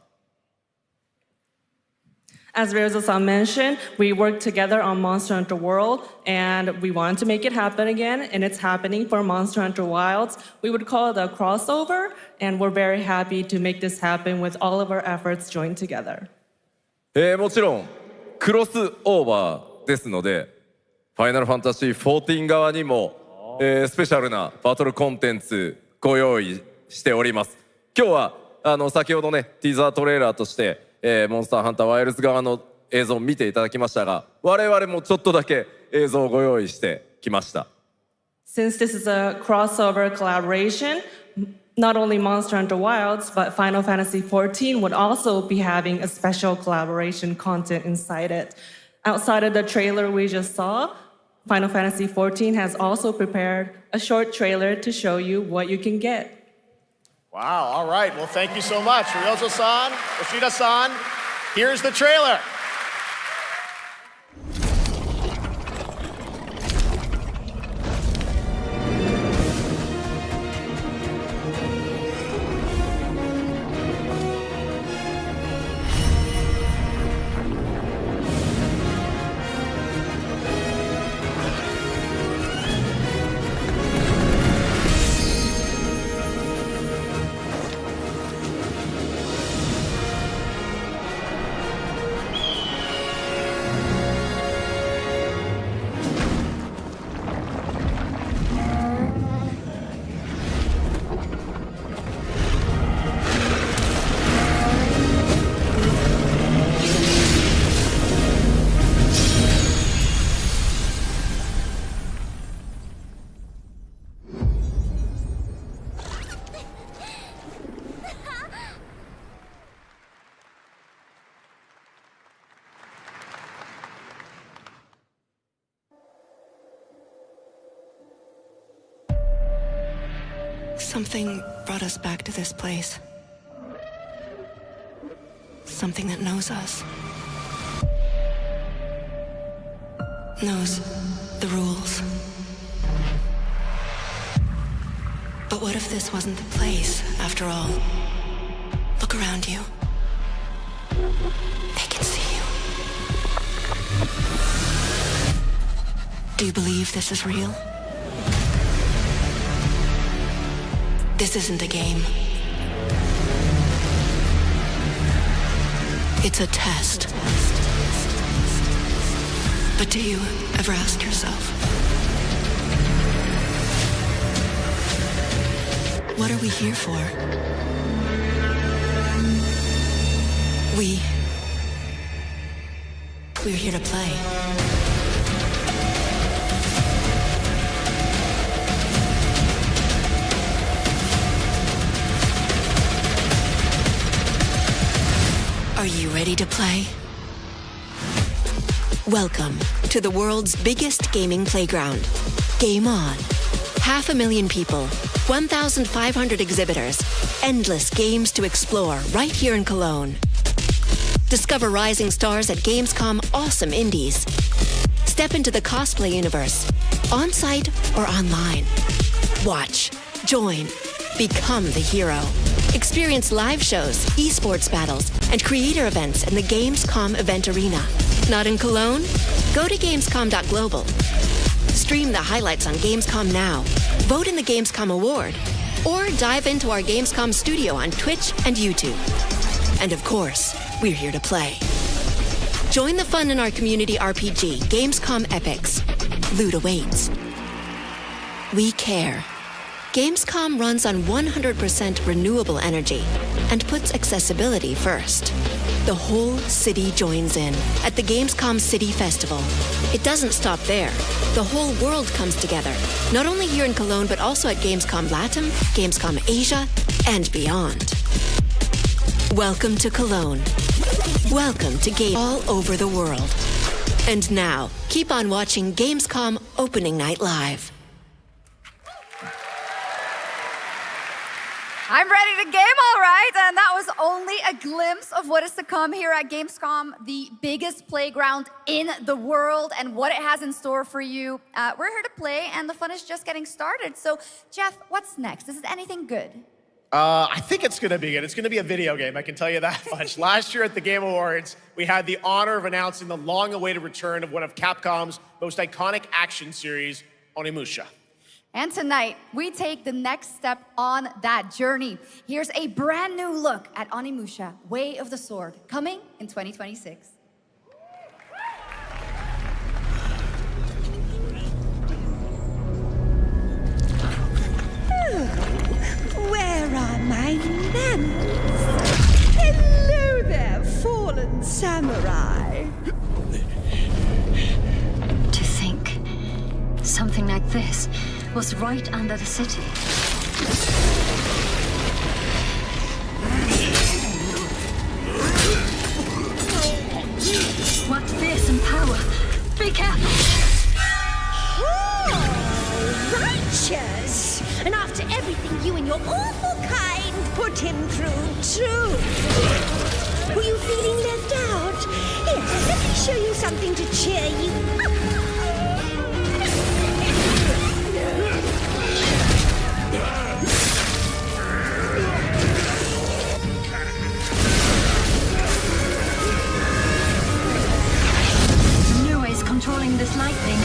As Ryozo-san mentioned, we worked together on Monster Hunter World, and we wanted to make it happen again, and it's happening for Monster Hunter Wilds. We would call it a crossover, and we're very happy to make this happen with all of our efforts joined together. もちろんクロスオーバーですので、ファイナルファンタジー14側にも、スペシャルなバトルコンテンツご用意しております。今日は先ほどねティザートレーラーとして、モンスターハンターワイルズ側の映像を見ていただきましたが、我々もちょっとだけ映像をご用意してきました。Since this is a crossover collaboration, not only Monster Hunter Wilds, but Final Fantasy XIV would also be having a special collaboration content inside it. Outside of the trailer we just saw, Final Fantasy XIV has also prepared a short trailer to show you what you can get. Wow, all right. Well, thank you so much. Ryozo-san, Yoshida-san, here's the trailer. Something brought us back to this place. Something that knows us. Knows the rules. But what if this wasn't the place, after all? Look around you. They can see you. Do you believe this is real? This isn't a game. It's a test. But do you ever ask yourself, what are we here for? We're here to play. Are you ready to play? Welcome to the world's biggest gaming playground. Game on. 500,000 people, 1,500 exhibitors, endless games to explore right here in Cologne. Discover rising stars at Gamescom Awesome Indies. Step into the cosplay universe, on-site or online. Watch, join, become the hero. Experience live shows, esports battles, and creator events in the Gamescom event arena. Not in Cologne? Go to Gamescom.global. Stream the highlights on Gamescom Now, vote in the Gamescom Award, or dive into our Gamescom studio on Twitch and YouTube. And of course, we're here to play. Join the fun in our community RPG, Gamescom Epics. Loot awaits. We care. Gamescom runs on 100% renewable energy and puts accessibility first. The whole city joins in at the Gamescom City Festival. It doesn't stop there. The whole world comes together, not only here in Cologne, but also at Gamescom Latam, Gamescom Asia, and beyond. Welcome to Cologne. Welcome to Game all over the world. And now, keep on watching Gamescom Opening Night Live. I'm ready to game, all right. And that was only a glimpse of what is to come here at Gamescom, the biggest playground in the world, and what it has in store for you. We're here to play, and the fun is just getting started. So, Jeff, what's next? Is it anything good? I think it's going to be good. It's going to be a video game, I can tell you that much. Last year at the Game Awards, we had the honor of announcing the long-awaited return of one of Capcom's most iconic action series, Onimusha. And tonight, we take the next step on that journey. Here's a brand new look at Onimusha, Way of the Sword, coming in 2026. Where are my lamps? Hello there, fallen samurai. To think something like this was right under the city. What fearsome power! Be careful! Oh, righteous! And after everything you and your awful kind put him through, too. Were you feeling left out? Here, let me show you something to cheer you up. Noise controlling this lightning.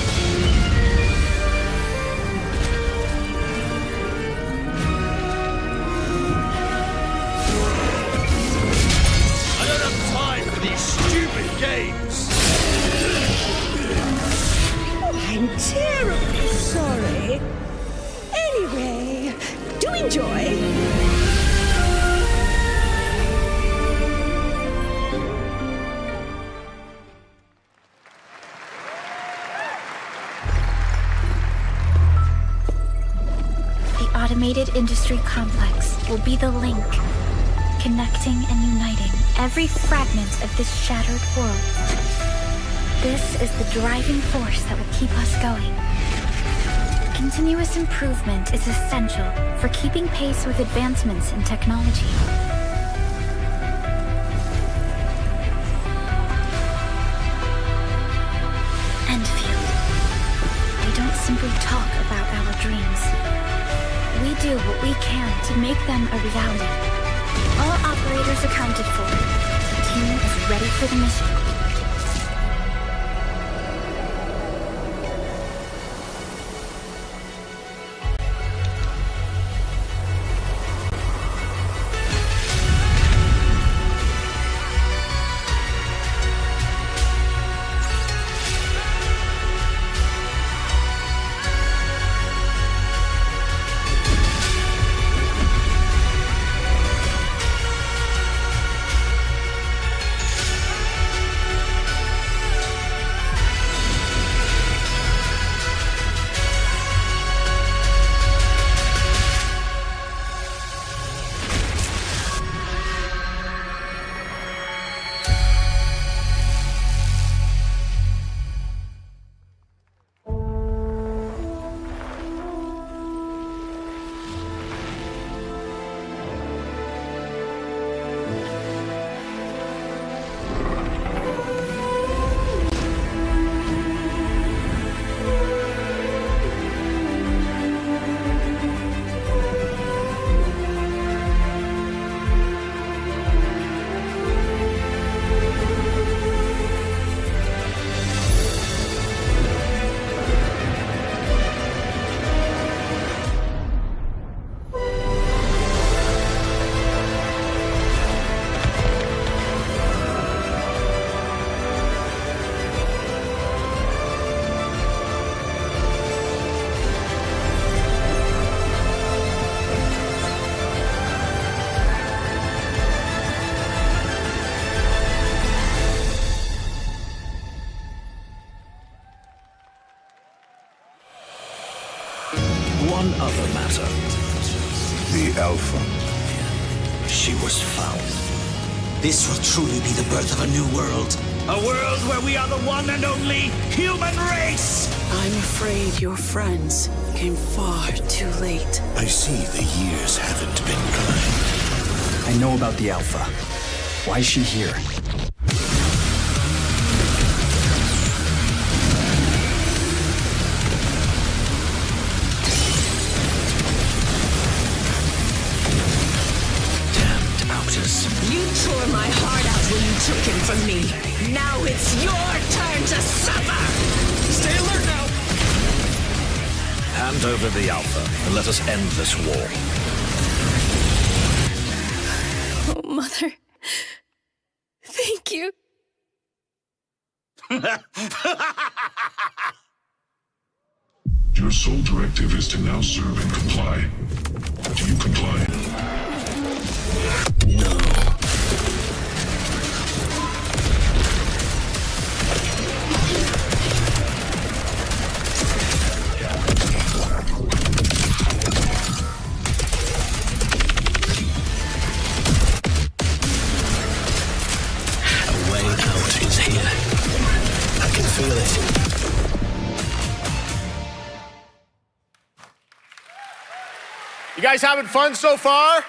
Games. Oh, I'm terribly sorry. Anyway, do enjoy. The automated industry complex will be the link, connecting and uniting every fragment of this shattered world. This is the driving force that will keep us going. Continuous improvement is essential for keeping pace with advancements in technology. Enfield. We don't simply talk about our dreams. We do what we can to make them a reality. All operators accounted for. The team is ready for the mission. One other matter. The Alpha. She was found. This will truly be the birth of a new world. A world where we are the one and only human race! I'm afraid your friends came far too late. I see the years haven't been kind. I know about the Alpha. Why is she here? took him from me. Now it's your turn to suffer! Stay alert now! Hand over the Alpha and let us end this war. Oh, Mother. Thank you. Your sole directive is to now serve and comply. Do you comply? No. A way out is here. I can feel it. You guys having fun so far?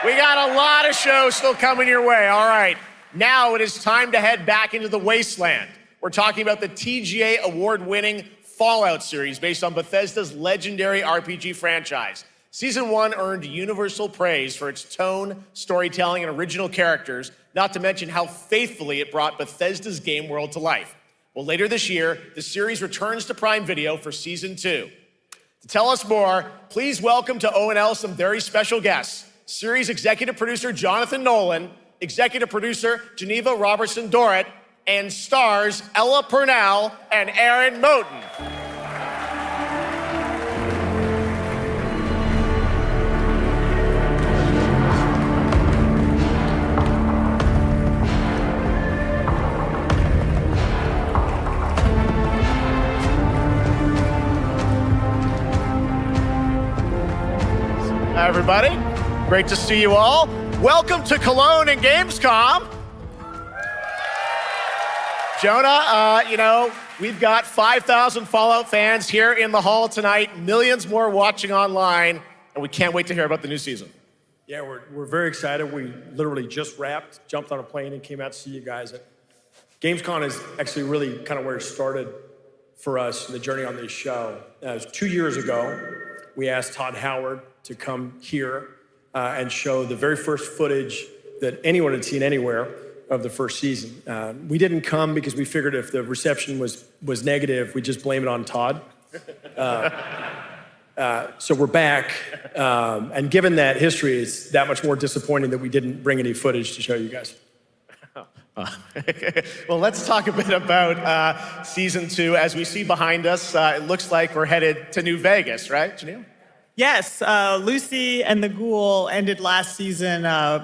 We got a lot of shows still coming your way. All right, now it is time to head back into the wasteland. We're talking about the TGA award-winning Fallout series based on Bethesda's legendary RPG franchise. Season 1 earned universal praise for its tone, storytelling, and original characters, not to mention how faithfully it brought Bethesda's game world to life. Well, later this year, the series returns to Prime Video for Season 2. To tell us more, please welcome to ONL some very special guests. Series executive producer Jonathan Nolan, executive producer Geneva Robertson-Dorrit, and stars Ella Purnell and Aaron Moten. Hi, everybody. Great to see you all. Welcome to Cologne and Gamescom. Jonah, we've got 5,000 Fallout fans here in the hall tonight, millions more watching online, and we can't wait to hear about the new season. Yeah, we're very excited. We literally just wrapped, jumped on a plane, and came out to see you guys. Gamescom is actually really kind of where it started for us, the journey on this show. It was 2 years ago. We asked Todd Howard to come here and show the very first footage that anyone had seen anywhere of the first season. We didn't come because we figured if the reception was negative, we'd just blame it on Todd. So we're back, and given that history, it's that much more disappointing that we didn't bring any footage to show you guys. Well, let's talk a bit about Season 2. As we see behind us, it looks like we're headed to New Vegas, right, Janelle? Yes, Lucy and the Ghoul ended last season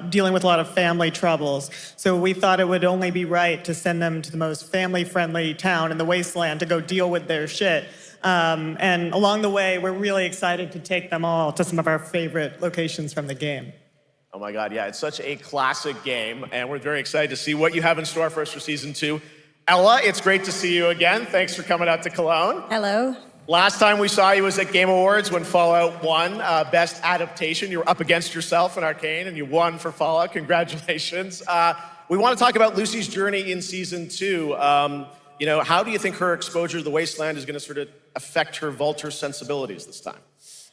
dealing with a lot of family troubles. So we thought it would only be right to send them to the most family-friendly town in the wasteland to go deal with their shit. And along the way, we're really excited to take them all to some of our favorite locations from the game. Oh my God, yeah, it's such a classic game, and we're very excited to see what you have in store for us for Season 2. Ella, it's great to see you again. Thanks for coming out to Cologne. Hello. Last time we saw you was at Game Awards when Fallout won Best Adaptation. You were up against yourself in Arcane, and you won for Fallout. Congratulations. We want to talk about Lucy's journey in Season 2. How do you think her exposure to the Wasteland is going to sort of affect her Vulture sensibilities this time?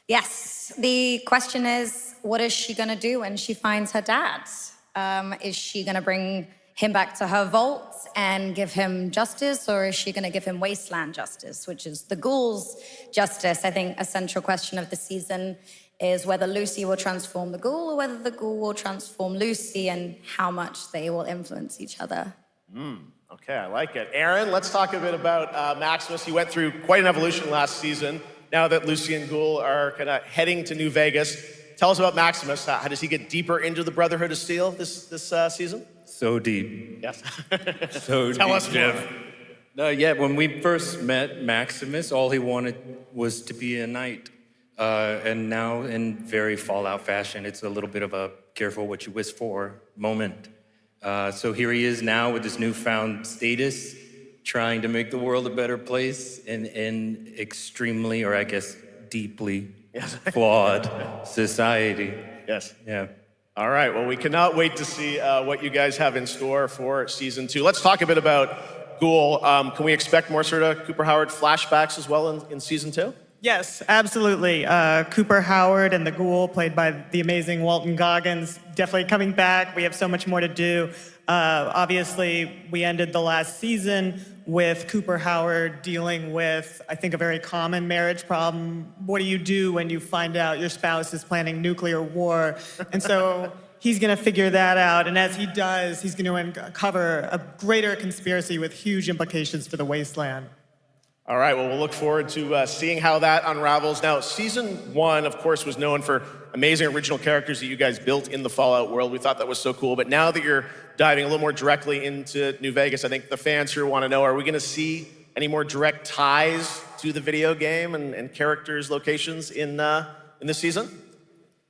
Yes, the question is, what is she going to do when she finds her dad? Is she going to bring him back to her vault and give him justice, or is she going to give him wasteland justice, which is the ghouls' justice? I think a central question of the season is whether Lucy will transform the ghoul or whether the ghoul will transform Lucy, and how much they will influence each other. Okay, I like it. Aaron, let's talk a bit about Maximus. He went through quite an evolution last season. Now that Lucy and Ghoul are kind of heading to New Vegas, tell us about Maximus. How does he get deeper into the Brotherhood of Steel this season? So deep. Yes. So Tell deep, us more. Jeff. When we first met Maximus, all he wanted was to be a knight. And now, in very Fallout fashion, it's a little bit of a careful what you wish for moment. So here he is now with this newfound status, trying to make the world a better place in extremely, or I guess deeply flawed society. Yes. Yeah. All right, well, we cannot wait to see what you guys have in store for Season 2. Let's talk a bit about Ghoul. Can we expect more sort of Cooper Howard flashbacks as well in Season 2? Yes, absolutely. Cooper Howard and the Ghoul, played by the amazing Walton Goggins, definitely coming back. We have so much more to do. Obviously, we ended the last season with Cooper Howard dealing with, I think, a very common marriage problem. What do you do when you find out your spouse is planning nuclear war? And so he's going to figure that out. And as he does, he's going to uncover a greater conspiracy with huge implications for the Wasteland. All right, well, we'll look forward to seeing how that unravels. Now, season 1, of course, was known for amazing original characters that you guys built in the Fallout world. We thought that was so cool. But now that you're diving a little more directly into New Vegas, I think the fans here want to know, are we going to see any more direct ties to the video game and characters, locations in this season?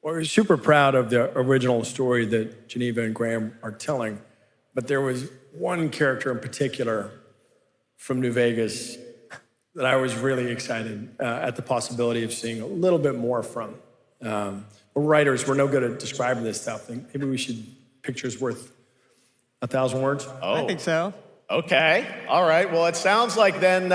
Well, we're super proud of the original story that Geneva and Graham are telling. But there was one character in particular from New Vegas that I was really excited at the possibility of seeing a little bit more from. We're writers, we're no good at describing this stuff. Maybe we should, pictures worth 1,000 words? Oh. I think so. Okay, all right. Well, it sounds like then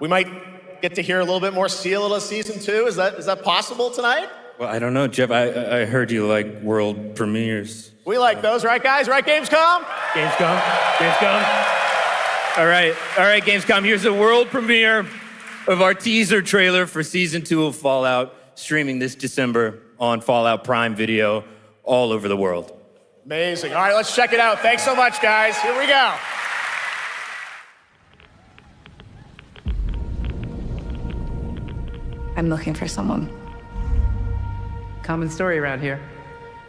we might get to hear a little bit more Seal of Season 2. Is that possible tonight? Well, I don't know, Jeff. I heard you like world premieres. We like those, right, guys? Right, Gamescom? Gamescom. All right, Gamescom. Here's a world premiere of our teaser trailer for Season 2 of Fallout, streaming this December on Fallout Prime Video all over the world. Amazing. All right, let's check it out. Thanks so much, guys. Here we go. I'm looking for someone. Common story around here.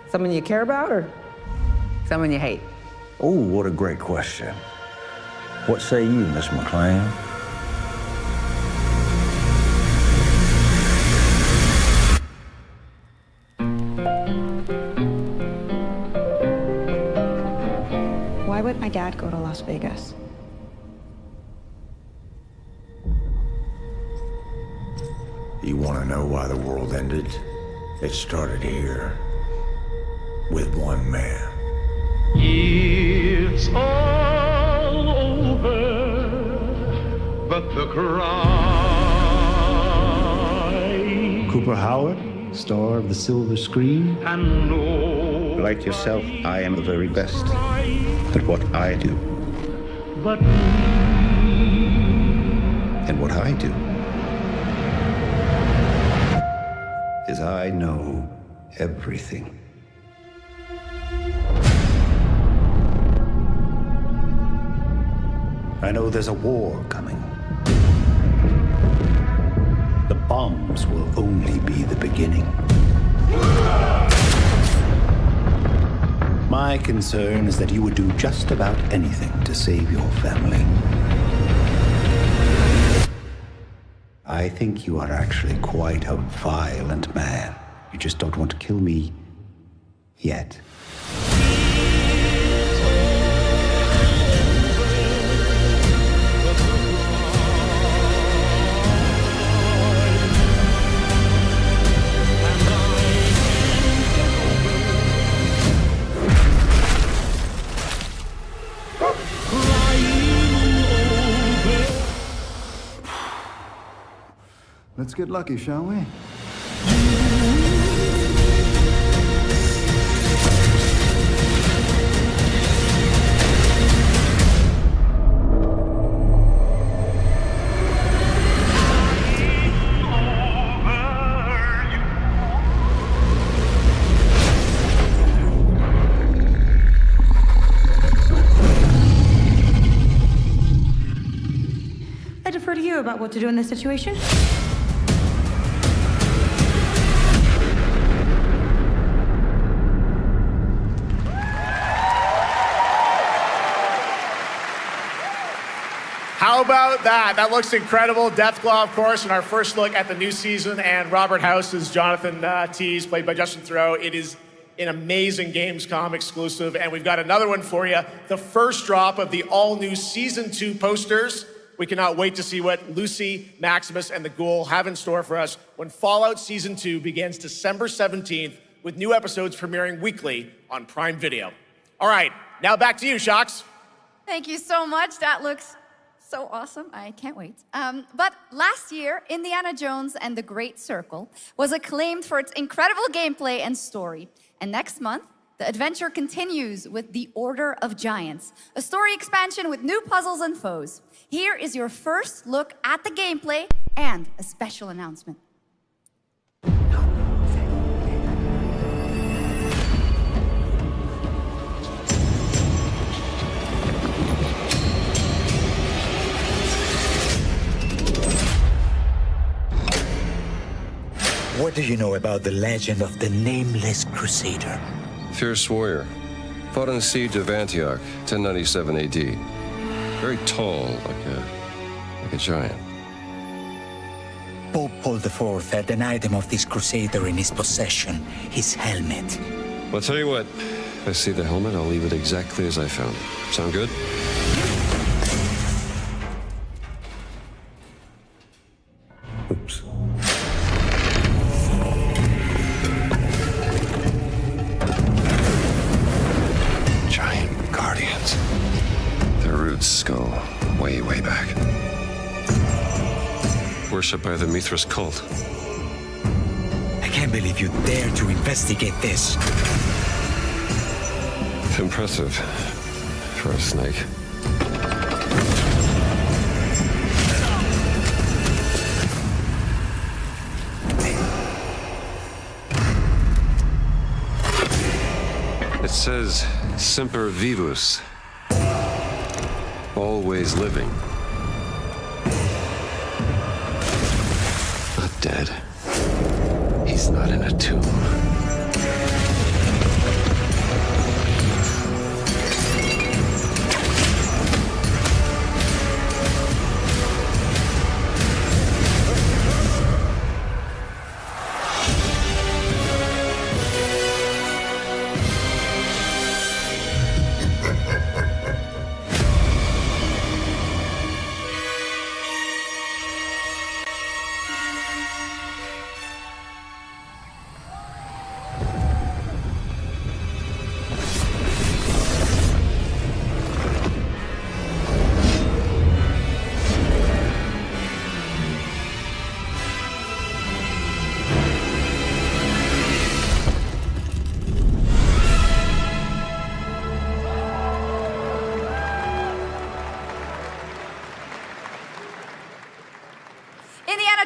Someone you care about or someone you hate? Oh, what a great question. What say you, Miss McLean? Why would my dad go to Las Vegas? You want to know why the world ended? It started here with one man. It's all over, but the cry. Cooper Howard, star of the silver screen. And no, like yourself, I am the very best at what I do. But and what I do is I know everything. I know there's a war coming. The bombs will only be the beginning. My concern is that you would do just about anything to save your family. I think you are actually quite a violent man. You just don't want to kill me yet. Let's get lucky, shall we? I defer to you about what to do in this situation. How about that? That looks incredible. Deathclaw, of course, in our first look at the new season, and Robert House is Jonathan Tease, played by Justin Theroux. It is an amazing Gamescom exclusive, and we've got another one for you. The first drop of the all-new Season 2 posters. We cannot wait to see what Lucy, Maximus, and the Ghoul have in store for us when Fallout Season 2 begins December 17th, with new episodes premiering weekly on Prime Video. All right, now back to you, Shox. Thank you so much. That looks so awesome. I can't wait. But last year, Indiana Jones and the Great Circle was acclaimed for its incredible gameplay and story. And next month, the adventure continues with The Order of Giants, a story expansion with new puzzles and foes. Here is your first look at the gameplay and a special announcement. What do you know about the legend of the Nameless Crusader? Fierce warrior. Fought in the siege of Antioch, 1097 AD. Very tall, like a giant. Pope Paul IV had an item of this crusader in his possession, his helmet. Well, I'll tell you what. If I see the helmet, I'll leave it exactly as I found it. Sound good? Oops. Giant guardians. Their roots go way, way back. Worshipped by the Mithras cult. I can't believe you dare to investigate this. Impressive for a snake. It says Semper Vivus, always living. Not dead. He's not in a tomb.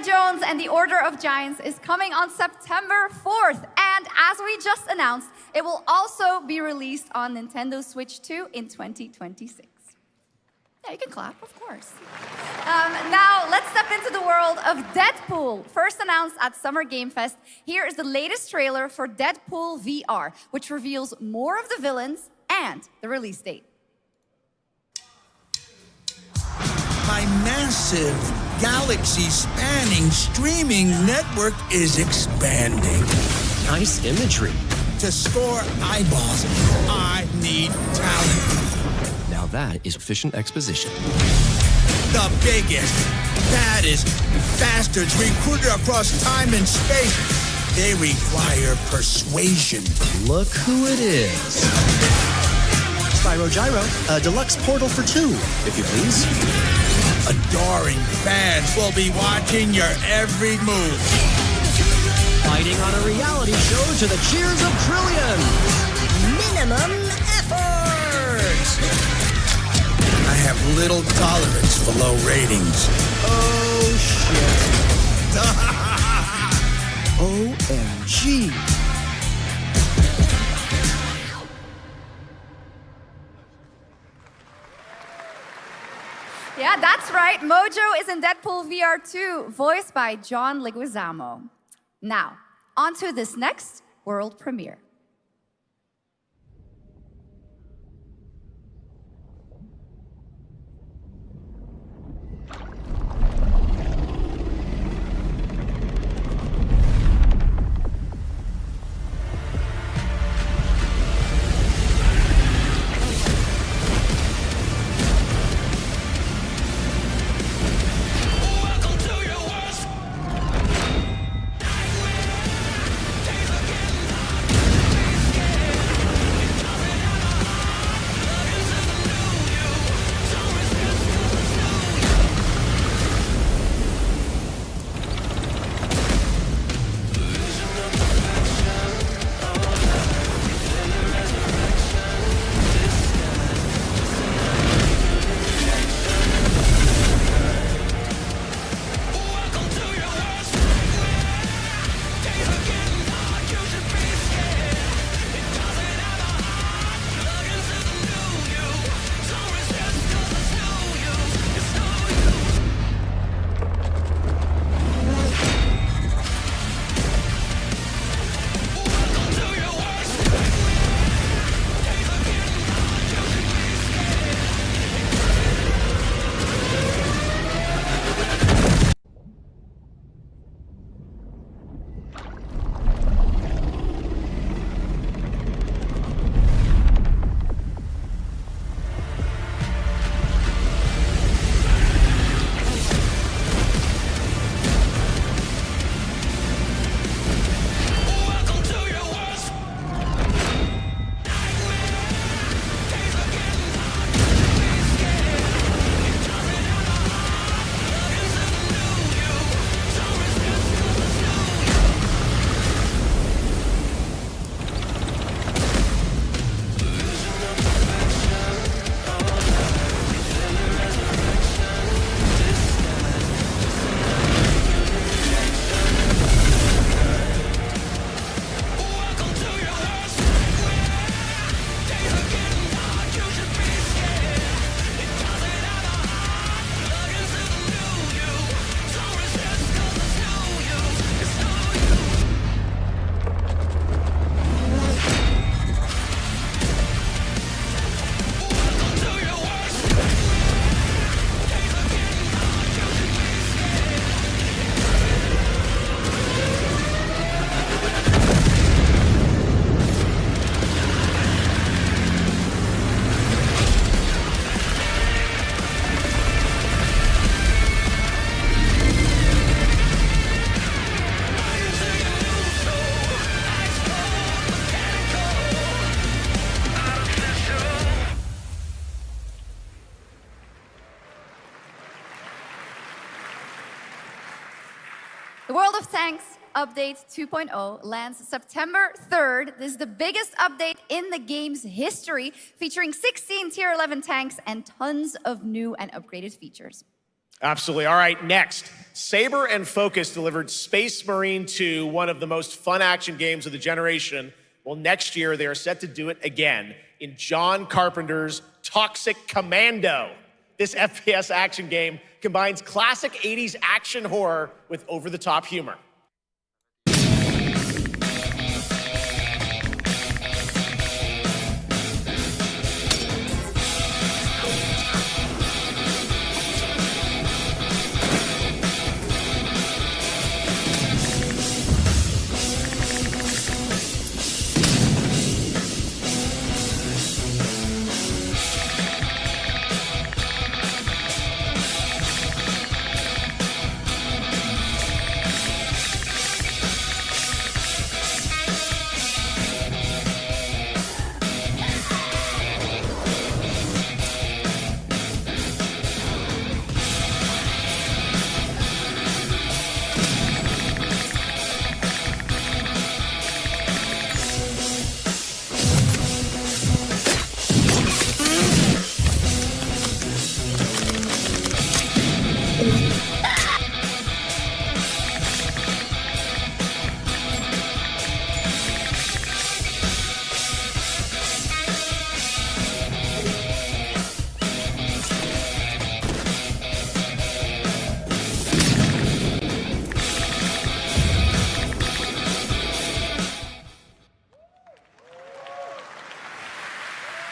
Jones and the Order of Giants is coming on September 4th. And as we just announced, it will also be released on Nintendo Switch 2 in 2026. Yeah, you can clap, of course. Now, let's step into the world of Deadpool. First announced at Summer Game Fest, here is the latest trailer for Deadpool VR, which reveals more of the villains and the release date. My massive, galaxy-spanning streaming network is expanding. Nice imagery. To score eyeballs, I need talent. Now that is efficient exposition. The biggest, baddest bastards recruited across time and space. They require persuasion. Look who it is. Spyro Gyro, a deluxe portal for 2, if you please. Adoring fans will be watching your every move. Fighting on a reality show to the cheers of trillions. Minimum effort. I have little tolerance for low ratings. Oh, shit. OMG. Yeah, that's right. Mojo is in Deadpool VR 2, voiced by John Leguizamo. Now, on to this next world premiere. Tanks Update 2.0 lands September 3rd. This is the biggest update in the game's history, featuring 16 Tier 11 tanks and tons of new and upgraded features. Absolutely. All right, next. Saber and Focus delivered Space Marine 2, one of the most fun action games of the generation. Well, next year, they are set to do it again in John Carpenter's Toxic Commando. This FPS action game combines classic 80s action horror with over-the-top humor.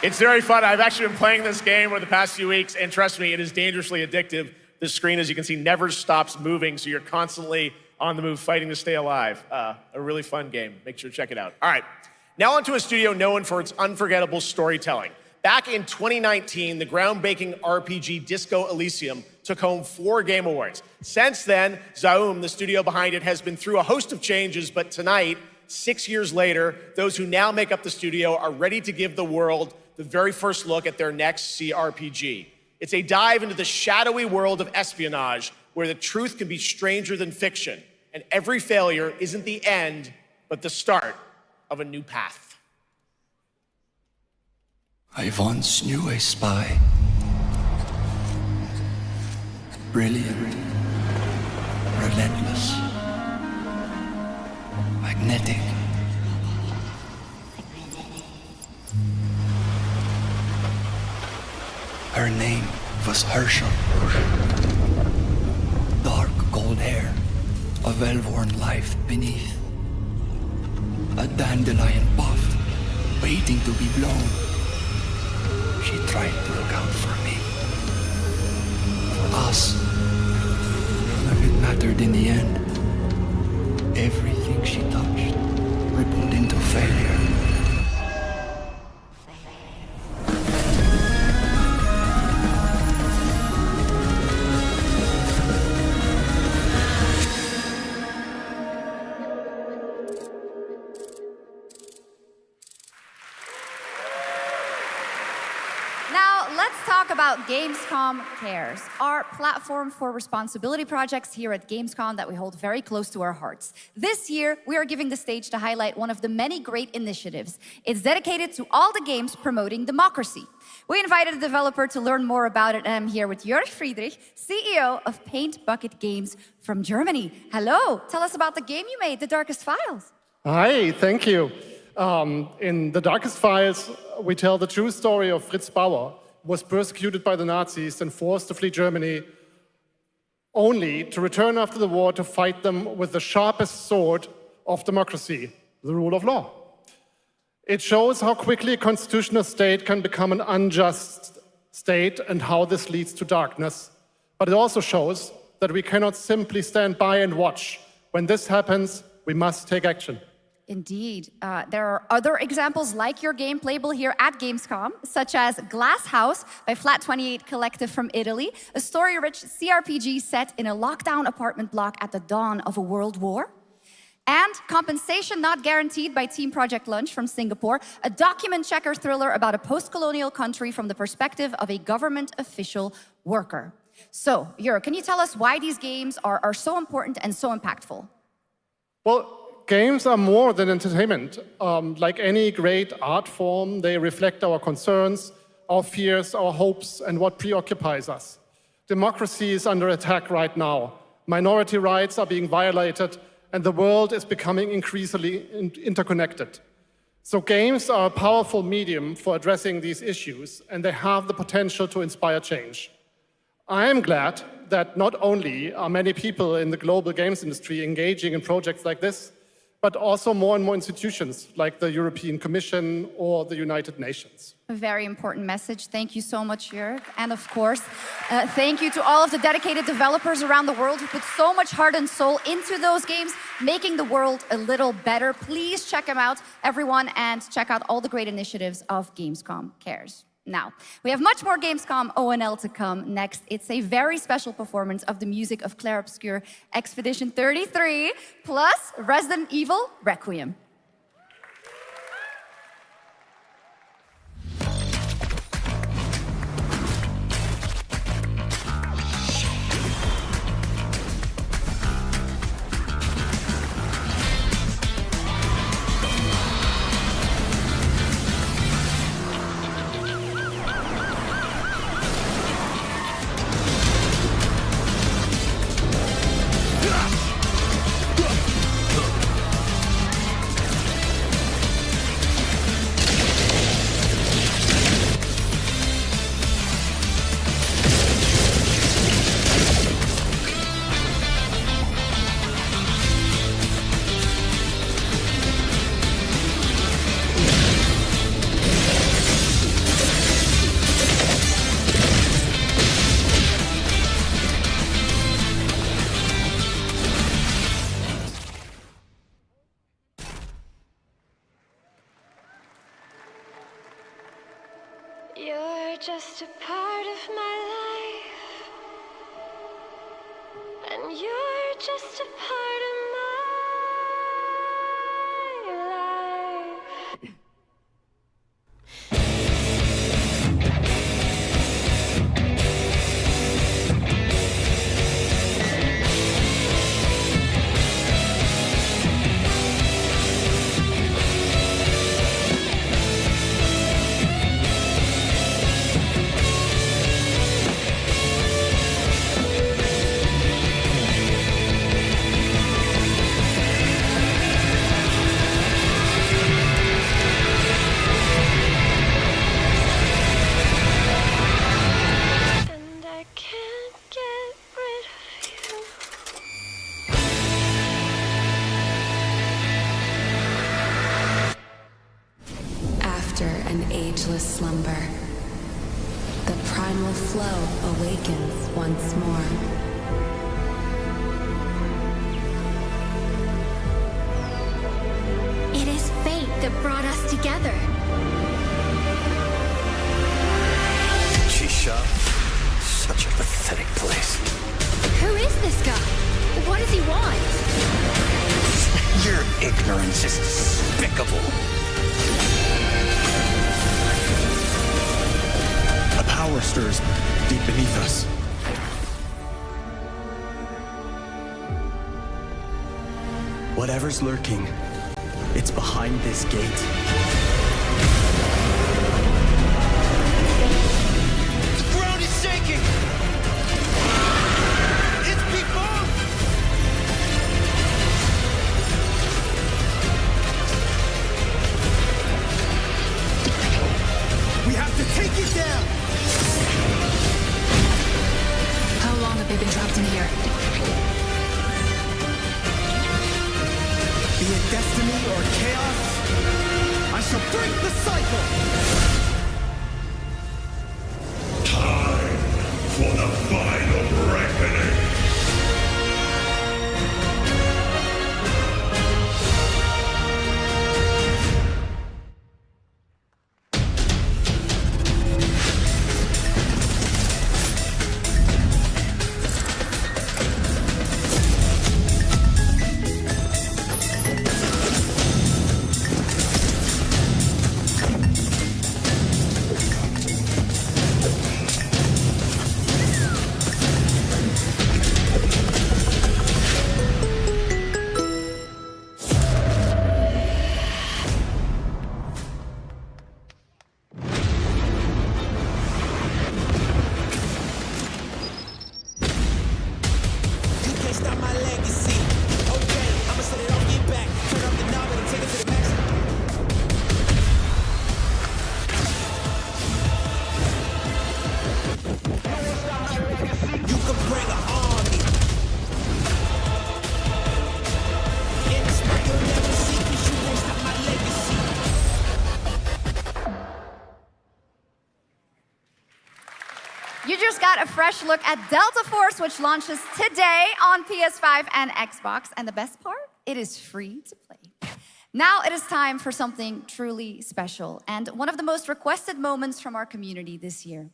It's very fun. I've actually been playing this game over the past few weeks, and trust me, it is dangerously addictive. The screen, as you can see, never stops moving, so you're constantly on the move, fighting to stay alive. A really fun game. Make sure to check it out. All right, now onto a studio known for its unforgettable storytelling. Back in 2019, the groundbreaking RPG Disco Elysium took home 4 Game Awards. Since then, Zaum, the studio behind it, has been through a host of changes, but tonight, 6 years later, those who now make up the studio are ready to give the world the very first look at their next CRPG. It's a dive into the shadowy world of espionage, where the truth can be stranger than fiction, and every failure isn't the end, but the start of a new path. I once knew a spy. Brilliant, relentless, magnetic. Her name was Herschel. Dark gold hair, a well-worn life beneath. A dandelion puff, waiting to be blown. She tried to look out for me. For us. None of it mattered in the end. Everything she touched rippled into failure. About Gamescom Cares, our platform for responsibility projects here at Gamescom that we hold very close to our hearts. This year, we are giving the stage to highlight one of the many great initiatives. It's dedicated to all the games promoting democracy. We invited a developer to learn more about it, and I'm here with Jörg Friedrich, CEO of Paint Bucket Games from Germany. Hello, tell us about the game you made, The Darkest Files. Hi, thank you. In The Darkest Files, we tell the true story of Fritz Bauer, was persecuted by the Nazis and forced to flee Germany, only to return after the war to fight them with the sharpest sword of democracy, the rule of law. It shows how quickly a constitutional state can become an unjust state and how this leads to darkness. But it also shows that we cannot simply stand by and watch. When this happens, we must take action. Indeed. There are other examples like your game playable here at Gamescom, such as Glass House by Flat 28 Collective from Italy, a story-rich CRPG set in a lockdown apartment block at the dawn of a world war. And Compensation Not Guaranteed by Team Project Lunch from Singapore, a document checker thriller about a post-colonial country from the perspective of a government official worker. So, Jörg, can you tell us why these games are so important and so impactful? Well, games are more than entertainment. Like any great art form, they reflect our concerns, our fears, our hopes, and what preoccupies us. Democracy is under attack right now. Minority rights are being violated, and the world is becoming increasingly interconnected. So games are a powerful medium for addressing these issues, and they have the potential to inspire change. I am glad that not only are many people in the global games industry engaging in projects like this, but also more and more institutions like the European Commission or the United Nations. A very important message. Thank you so much, Jörg. And of course, thank you to all of the dedicated developers around the world who put so much heart and soul into those games, making the world a little better. Please check them out, everyone, and check out all the great initiatives of Gamescom Cares. Now, we have much more Gamescom ONL to come next. It's a very special performance of the music of Clair Obscur Expedition 33, plus Resident Evil Requiem. You're just a part of my life, and you're just a part of my life. After an ageless slumber, the primal flow awakens once more. It is fate that brought us together. Shisha, such a pathetic place. Who is this guy? What does he want? Your ignorance is despicable. A power stirs deep beneath us. Whatever's lurking, it's behind this gate. The ground is shaking! It's people! We have to take it down! How long have they been trapped in here? Be it destiny or chaos, I shall break the cycle! Time for the final reckoning. You just got a fresh look at Delta Force, which launches today on PS5 and Xbox. And the best part, it is free to play. Now it is time for something truly special and one of the most requested moments from our community this year.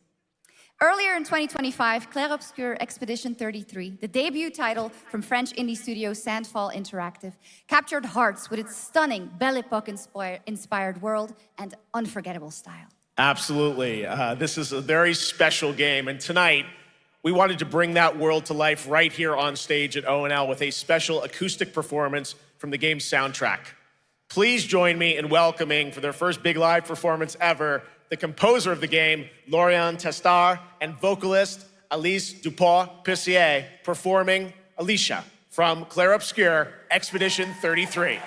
Earlier in 2025, Clair Obscur Expedition 33, the debut title from French indie studio Sandfall Interactive, captured hearts with its stunning Belle Epoque-inspired world and unforgettable style. Absolutely. This is a very special game, and tonight, we wanted to bring that world to life right here on stage at ONL with a special acoustic performance from the game's soundtrack. Please join me in welcoming, for their first big live performance ever, the composer of the game, Laurent Testard, and vocalist Alice Dupont-Pissier, performing Alicia from Clair Obscur Expedition 33.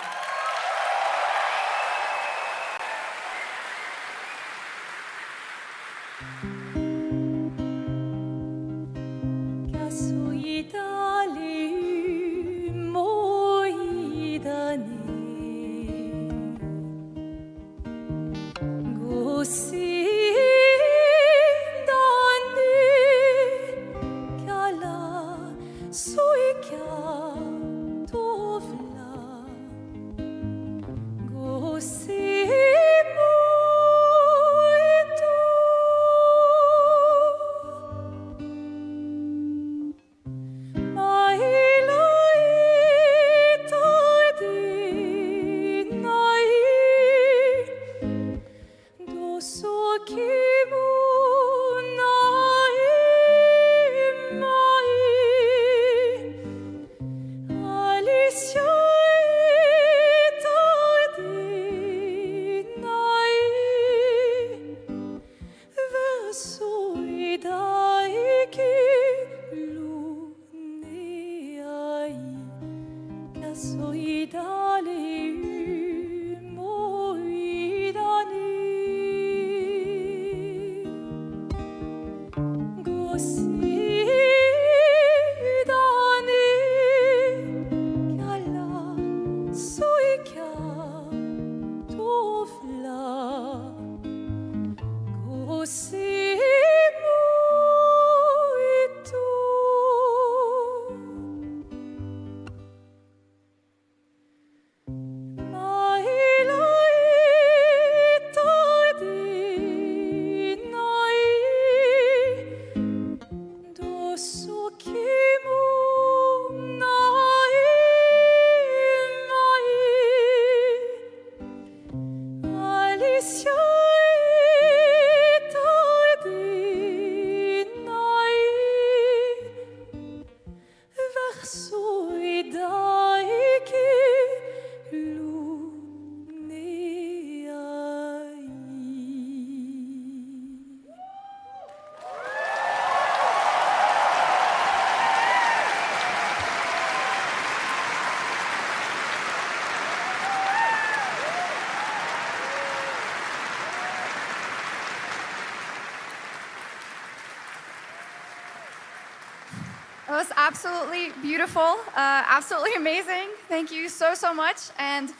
It was absolutely beautiful, absolutely amazing. Thank you so, so much. And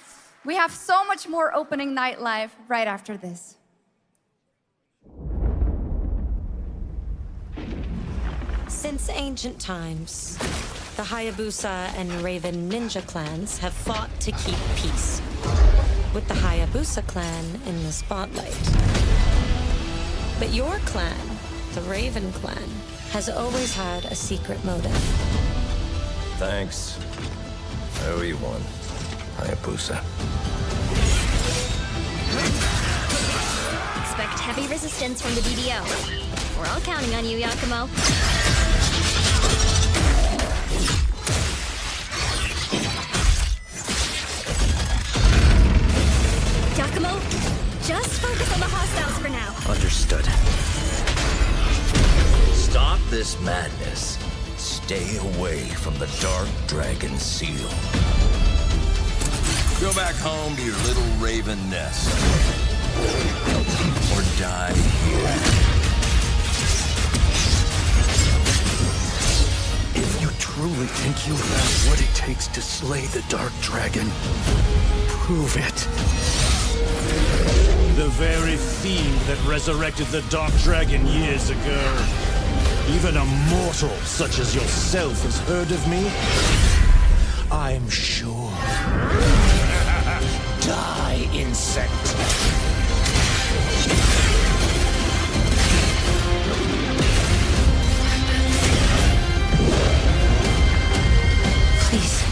we have so much more opening night live right after this. Since ancient times, the Hayabusa and Raven ninja clans have fought to keep peace, with the Hayabusa clan in the spotlight. But your clan, the Raven clan, has always had a secret motive. Thanks. I owe you one, Hayabusa. Expect heavy resistance from the DDO. We're all counting on you, Yakumo. Yakumo, just focus on the hostiles for now. Understood. Stop this madness. Stay away from the Dark Dragon Seal. Go back home to your little raven nest. Or die here. If you truly think you have what it takes to slay the Dark Dragon, prove it. The very fiend that resurrected the Dark Dragon years ago. Even a mortal such as yourself has heard of me? I'm sure. Die, insect. Please,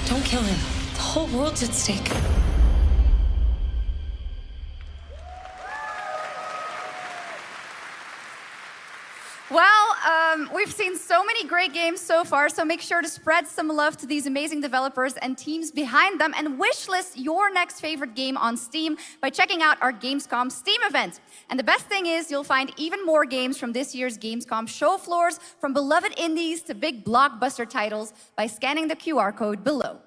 don't kill him. The whole world's at stake. Well, we've seen so many great games so far, so make sure to spread some love to these amazing developers and teams behind them, and wishlist your next favorite game on Steam by checking out our Gamescom Steam event. And the best thing is you'll find even more games from this year's Gamescom show floors, from beloved indies to big blockbuster titles, by scanning the QR code below.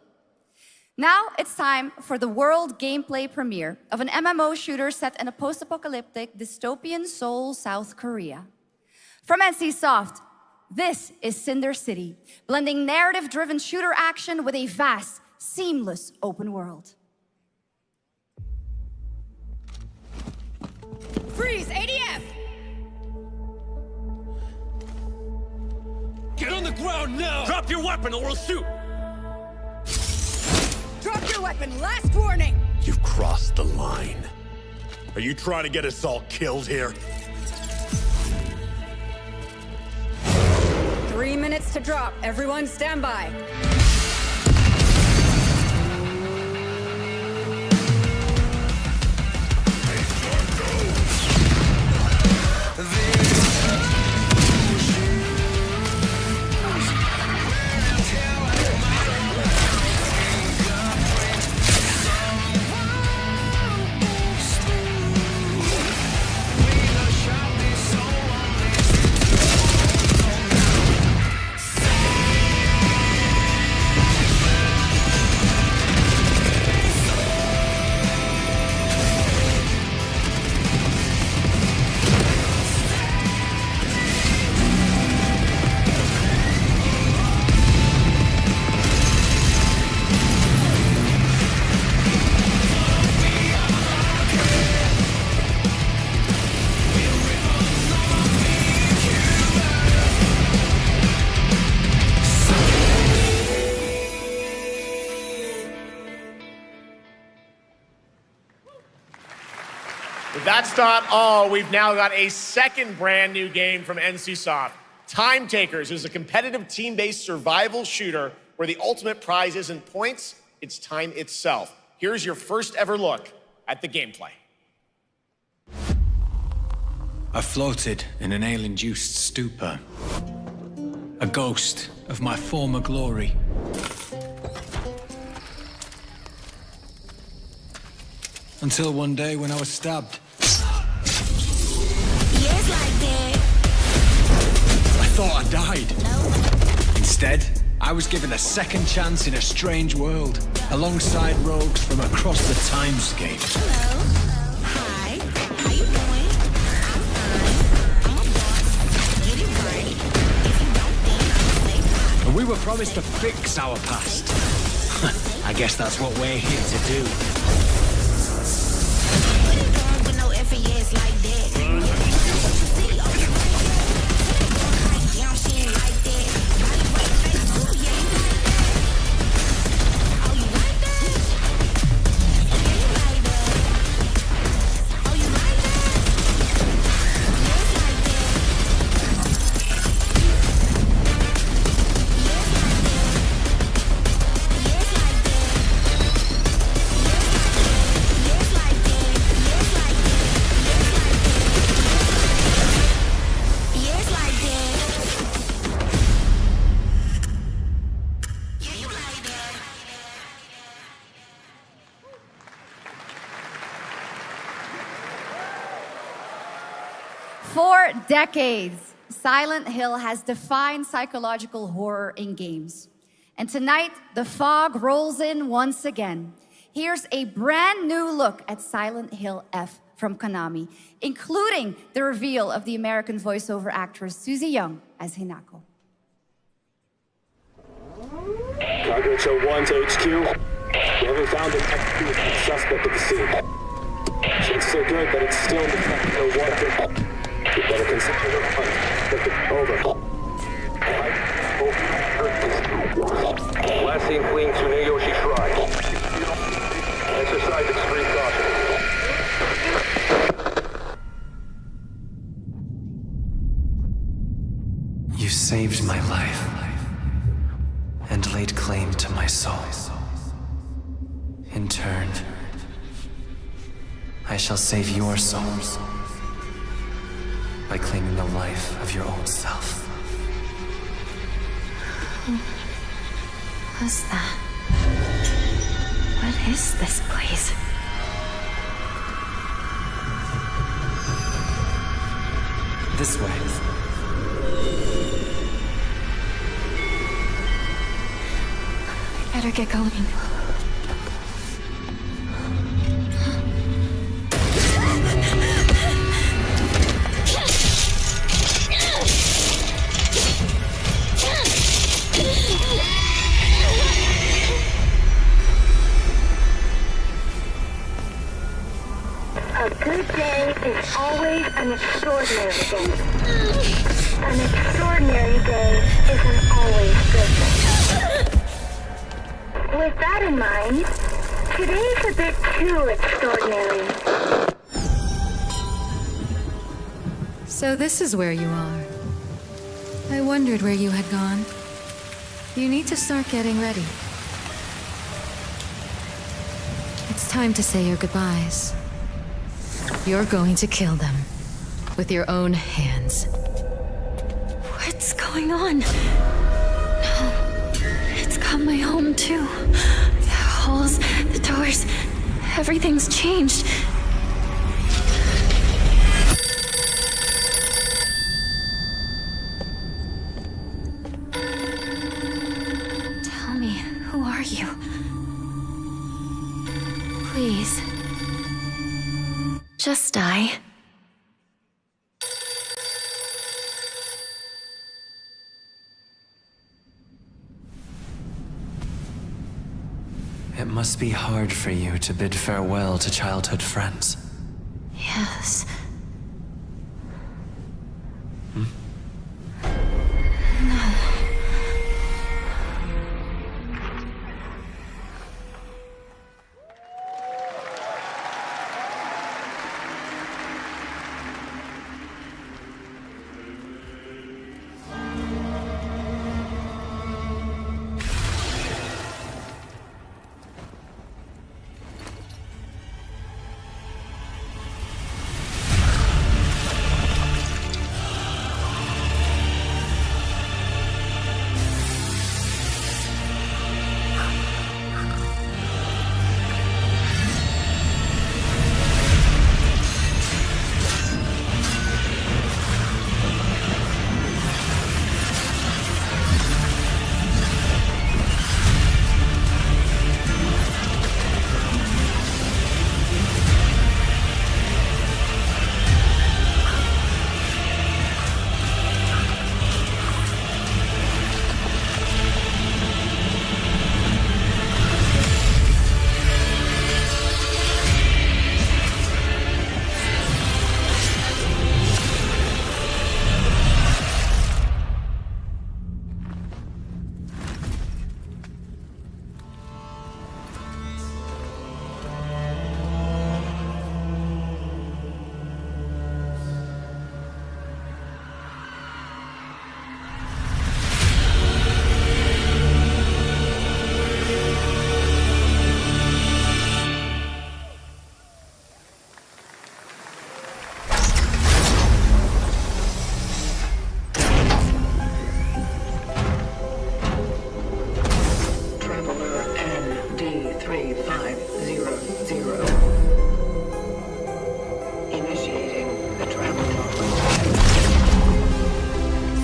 Now it's time for the world gameplay premiere of an MMO shooter set in a post-apocalyptic dystopian Seoul, South Korea. From NCSoft, this is Cinder City, blending narrative-driven shooter action with a vast, seamless open world. Freeze! ADF! Get on the ground now! Drop your weapon or we'll shoot! Drop your weapon! Last warning! You've crossed the line. Are you trying to get us all killed here? 3 minutes to drop. Everyone stand by. That's not all. We've now got a second brand new game from NCSoft. Time Takers is a competitive team-based survival shooter where the ultimate prize isn't points, it's time itself. Here's your first ever look at the gameplay. I floated in an ale-induced stupor, a ghost of my former glory. Until one day when I was stabbed. I thought I died. Instead, I was given a second chance in a strange world, alongside rogues from across the timescape. Hello. Hi. How you doing? I'm fine. I'm a boss. Get it right. If you don't think, say hi. And we were promised to fix our past. I guess that's what we're here to do. What you doing with no FAS like that? For decades, Silent Hill has defined psychological horror in games. And tonight, the fog rolls in once again. Here's a brand new look at Silent Hill F from Konami, including the reveal of the American voiceover actress Susie Young as Hinako. Cargo 1 to HQ. We haven't found an active suspect at the scene. Chances are good that it's still in the no water. You better consider the hunt. Over. Last seen fleeing Tsuneyoshi Shrine. Exercise extreme caution. You saved my life and laid claim to my soul. In turn, I shall save your souls by claiming the life of your own self. Who was that? What is this place? This way. Better get going. A good day is always an extraordinary day. An extraordinary day isn't always good. With that in mind, today's a bit too extraordinary. So this is where you are. I wondered where you had gone. You need to start getting ready. It's time to say your goodbyes. You're going to kill them with your own hands. What's going on? No, it's got my home too. The halls, the doors, everything's changed. Tell me, who are you? Please. Just die. It must be hard for you to bid farewell to childhood friends. Yes. Hmm? No.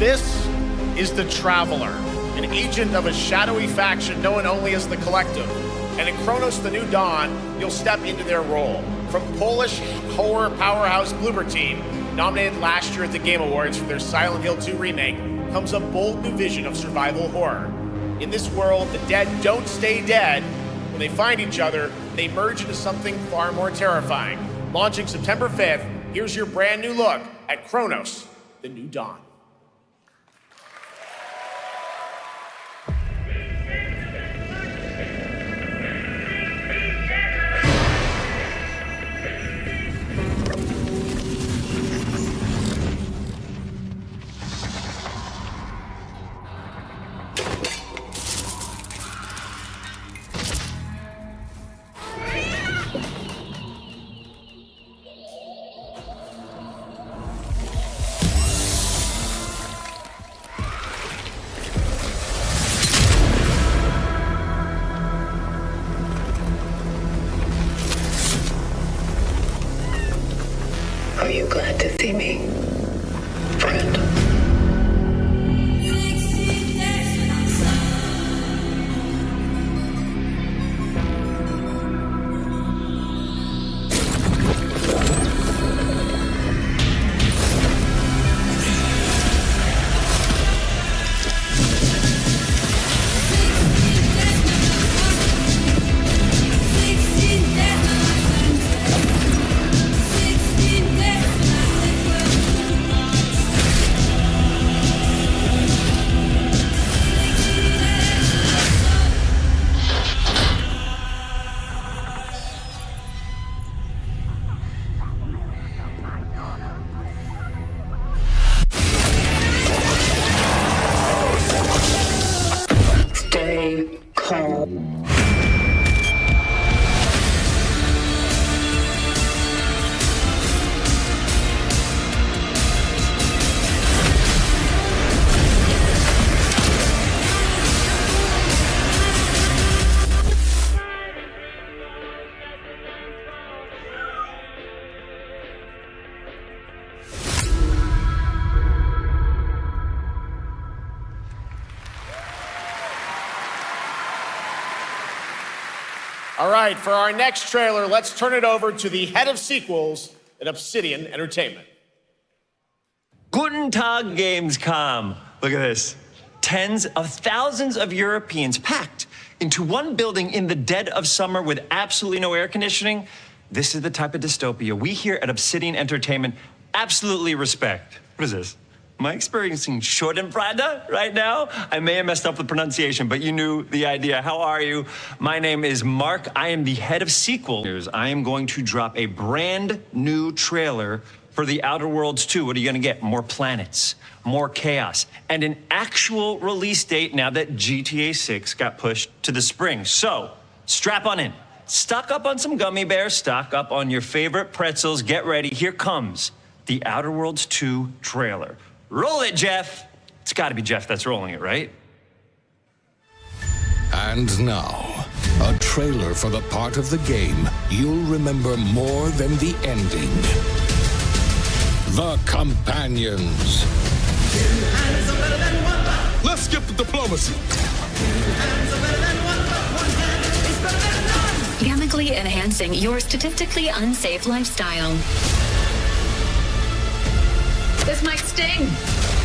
This is the Traveler, an agent of a shadowy faction known only as the Collective. And in Kronos the New Dawn, you'll step into their role. From Polish horror powerhouse Bloober Team, nominated last year at the Game Awards for their Silent Hill 2 remake, comes a bold new vision of survival horror. In this world, the dead don't stay dead. When they find each other, they merge into something far more terrifying. Launching September 5th, here's your brand new look at Kronos the New Dawn. Are you glad to see me, friend? Stay calm. All right, for our next trailer, let's turn it over to the head of sequels at Obsidian Entertainment. Guten Tag, Gamescom. Look at this. Tens of thousands of Europeans packed into one building in the dead of summer with absolutely no air conditioning. This is the type of dystopia we here at Obsidian Entertainment absolutely respect. What is this? Am I experiencing Schadenfreude right now? I may have messed up the pronunciation, but you knew the idea. How are you? My name is Mark. I am the head of sequels. I am going to drop a brand new trailer for The Outer Worlds 2. What are you gonna get? More planets, more chaos, and an actual release date now that GTA 6 got pushed to the spring. So, strap on in. Stock up on some gummy bears, stock up on your favorite pretzels. Get ready, here comes The Outer Worlds 2 trailer. Roll it, Jeff. It's gotta be Jeff that's rolling it, right? And now, a trailer for the part of the game you'll remember more than the ending. The Companions. Let's skip the diplomacy. Chemically enhancing your statistically unsafe lifestyle. This might sting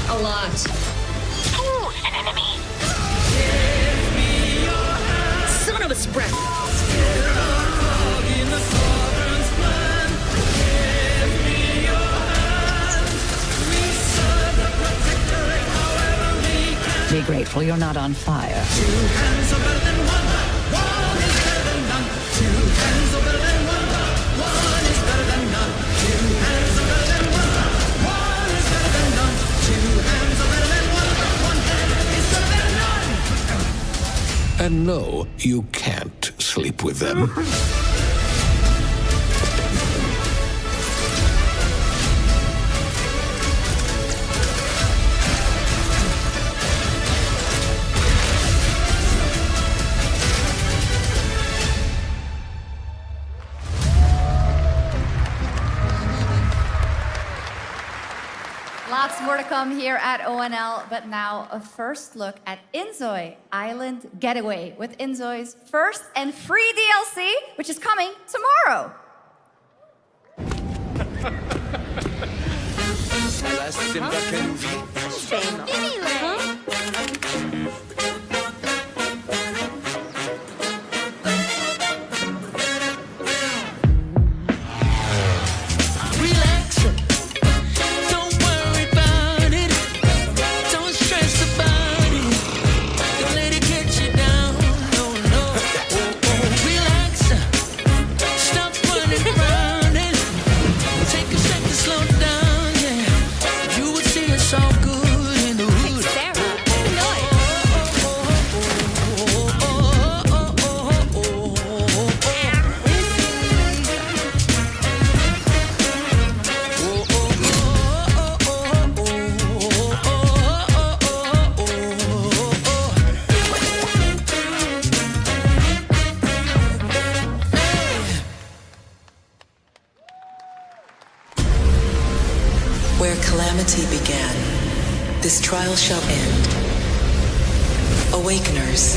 a lot. Ooh, an enemy. Son of a spread. Be grateful you're not on fire. 2 hands are better than one, but 1 is better than none. 2 hands are better than one, but 1 is better than none. 2 hands are better than one, but 1 is better than none. 2 hands are better than one, but 1 hand is better than none. And no, you can't sleep with them. Lots more to come here at ONL, but now a first look at Inzoi Island Getaway with Inzoi's first and free DLC, which is coming tomorrow. Slow down, yeah. You would see it's all good in the hood. Where calamity began, this trial shall end. Awakeners,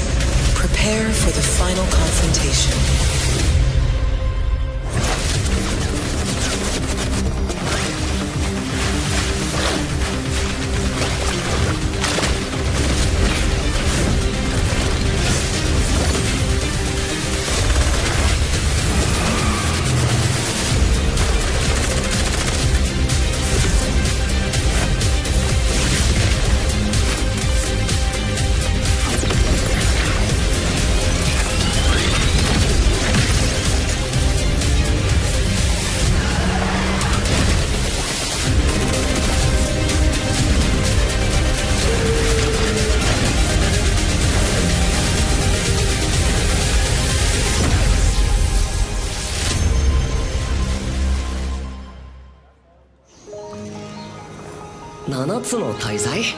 prepare for the final confrontation.7つの大罪？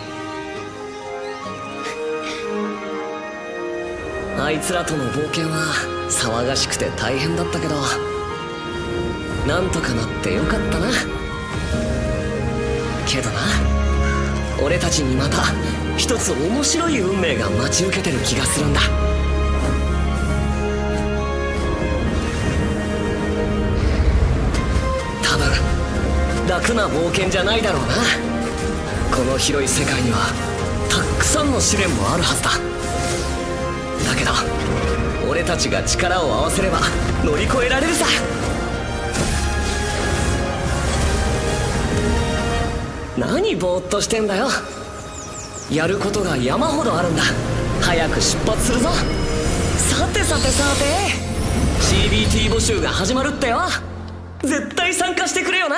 あいつらとの冒険は騒がしくて大変だったけど、なんとかなってよかったな。けどな、俺たちにまた一つ面白い運命が待ち受けてる気がするんだ。多分楽な冒険じゃないだろうな。この広い世界にはたくさんの試練もあるはずだ。だけど俺たちが力を合わせれば乗り越えられるさ。何ぼーっとしてんだよ。やることが山ほどあるんだ。早く出発するぞ。さてさてさて、 CBT 募集が始まるってよ。絶対参加してくれよな。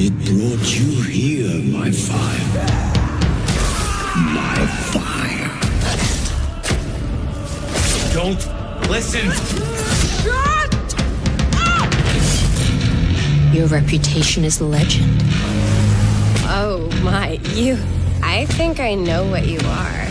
It brought you here, my fire. My fire. Don't listen. Your reputation is legend. Oh my, you. I think I know what you are.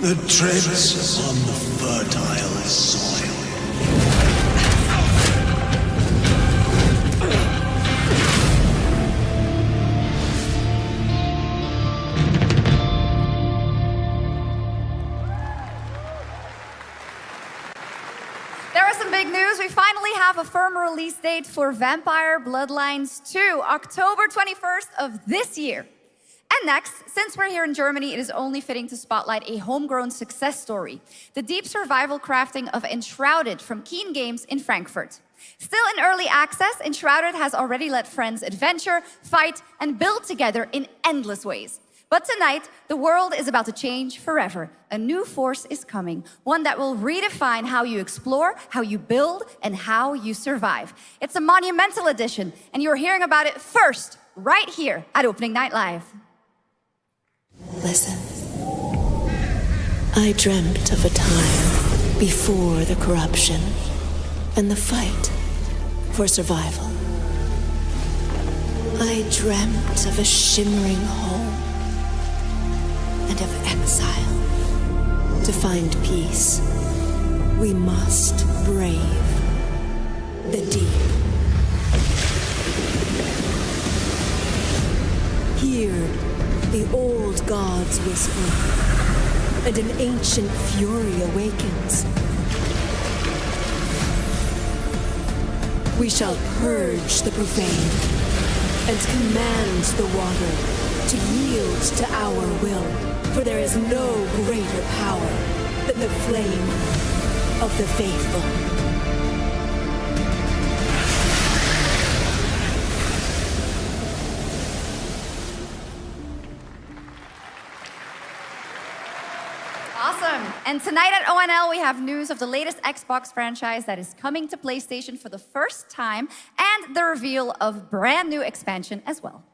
The treads on the fertile soil. There was some big news. We finally have a firm release date for Vampire Bloodlines 2, October 21st of this year. And next, since we're here in Germany, it is only fitting to spotlight a homegrown success story, the deep survival crafting of Enshrouded from Keen Games in Frankfurt. Still in early access, Enshrouded has already let friends adventure, fight, and build together in endless ways. But tonight, the world is about to change forever. A new force is coming, one that will redefine how you explore, how you build, and how you survive. It's a monumental edition, and you're hearing about it first, right here at Opening Night Live. Listen. I dreamt of a time before the corruption and the fight for survival. I dreamt of a shimmering home and of exile. To find peace, we must brave the deep. Hear the old gods whisper, and an ancient fury awakens. We shall purge the profane and command the water to yield to our will, for there is no greater power than the flame of the faithful. Awesome. And tonight at ONL, we have news of the latest Xbox franchise that is coming to PlayStation for the first time, and the reveal of brand new expansion as well.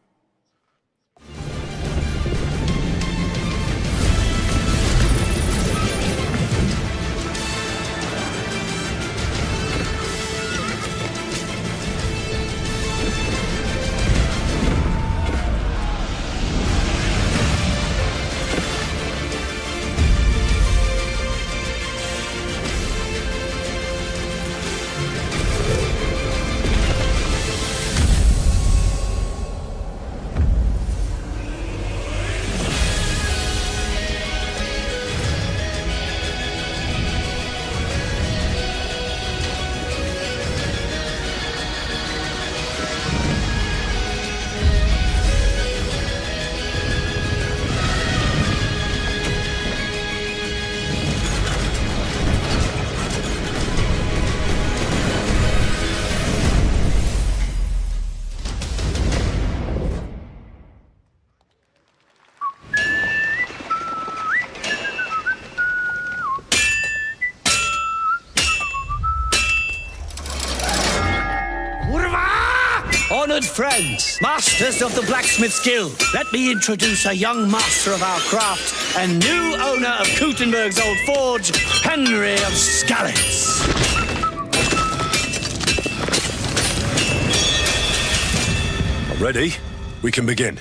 Honored friends, masters of the blacksmith's guild, let me introduce a young master of our craft and new owner of Gutenberg's old forge, Henry of Skalitz. Ready? We can begin.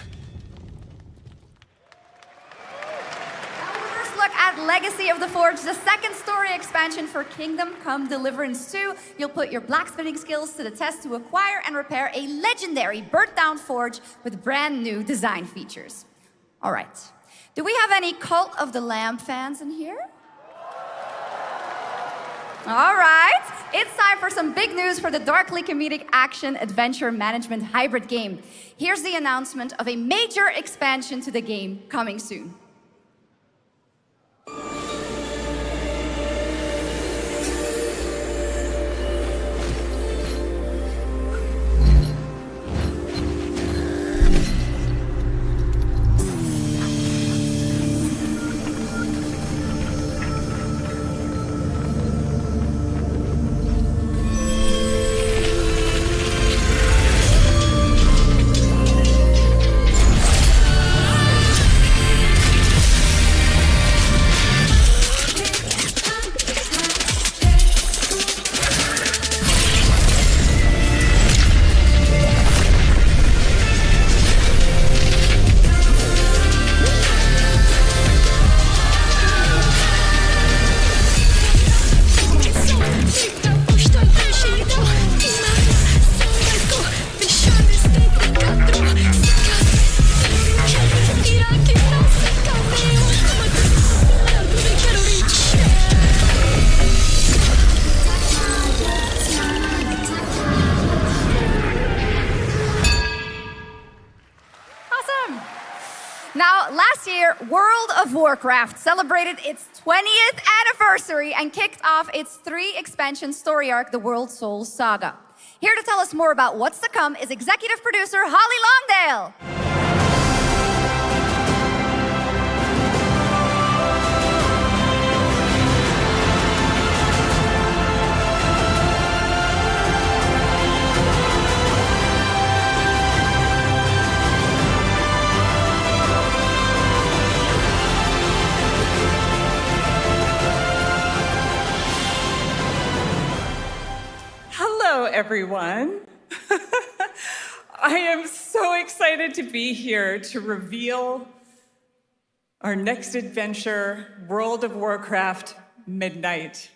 First look at Legacy of the Forge, the second story expansion for Kingdom Come Deliverance 2. You'll put your blacksmithing skills to the test to acquire and repair a legendary burnt-down forge with brand new design features. All right. Do we have any Cult of the Lamb fans in here? All right. It's time for some big news for the darkly comedic action adventure management hybrid game. Here's the announcement of a major expansion to the game coming soon. Now, last year, World of Warcraft celebrated its 20th anniversary and kicked off its 3-expansion story arc, the World Soul Saga. Here to tell us more about what's to come is executive producer Holly Longdale. Hello, everyone. I am so excited to be here to reveal our next adventure, World of Warcraft Midnight.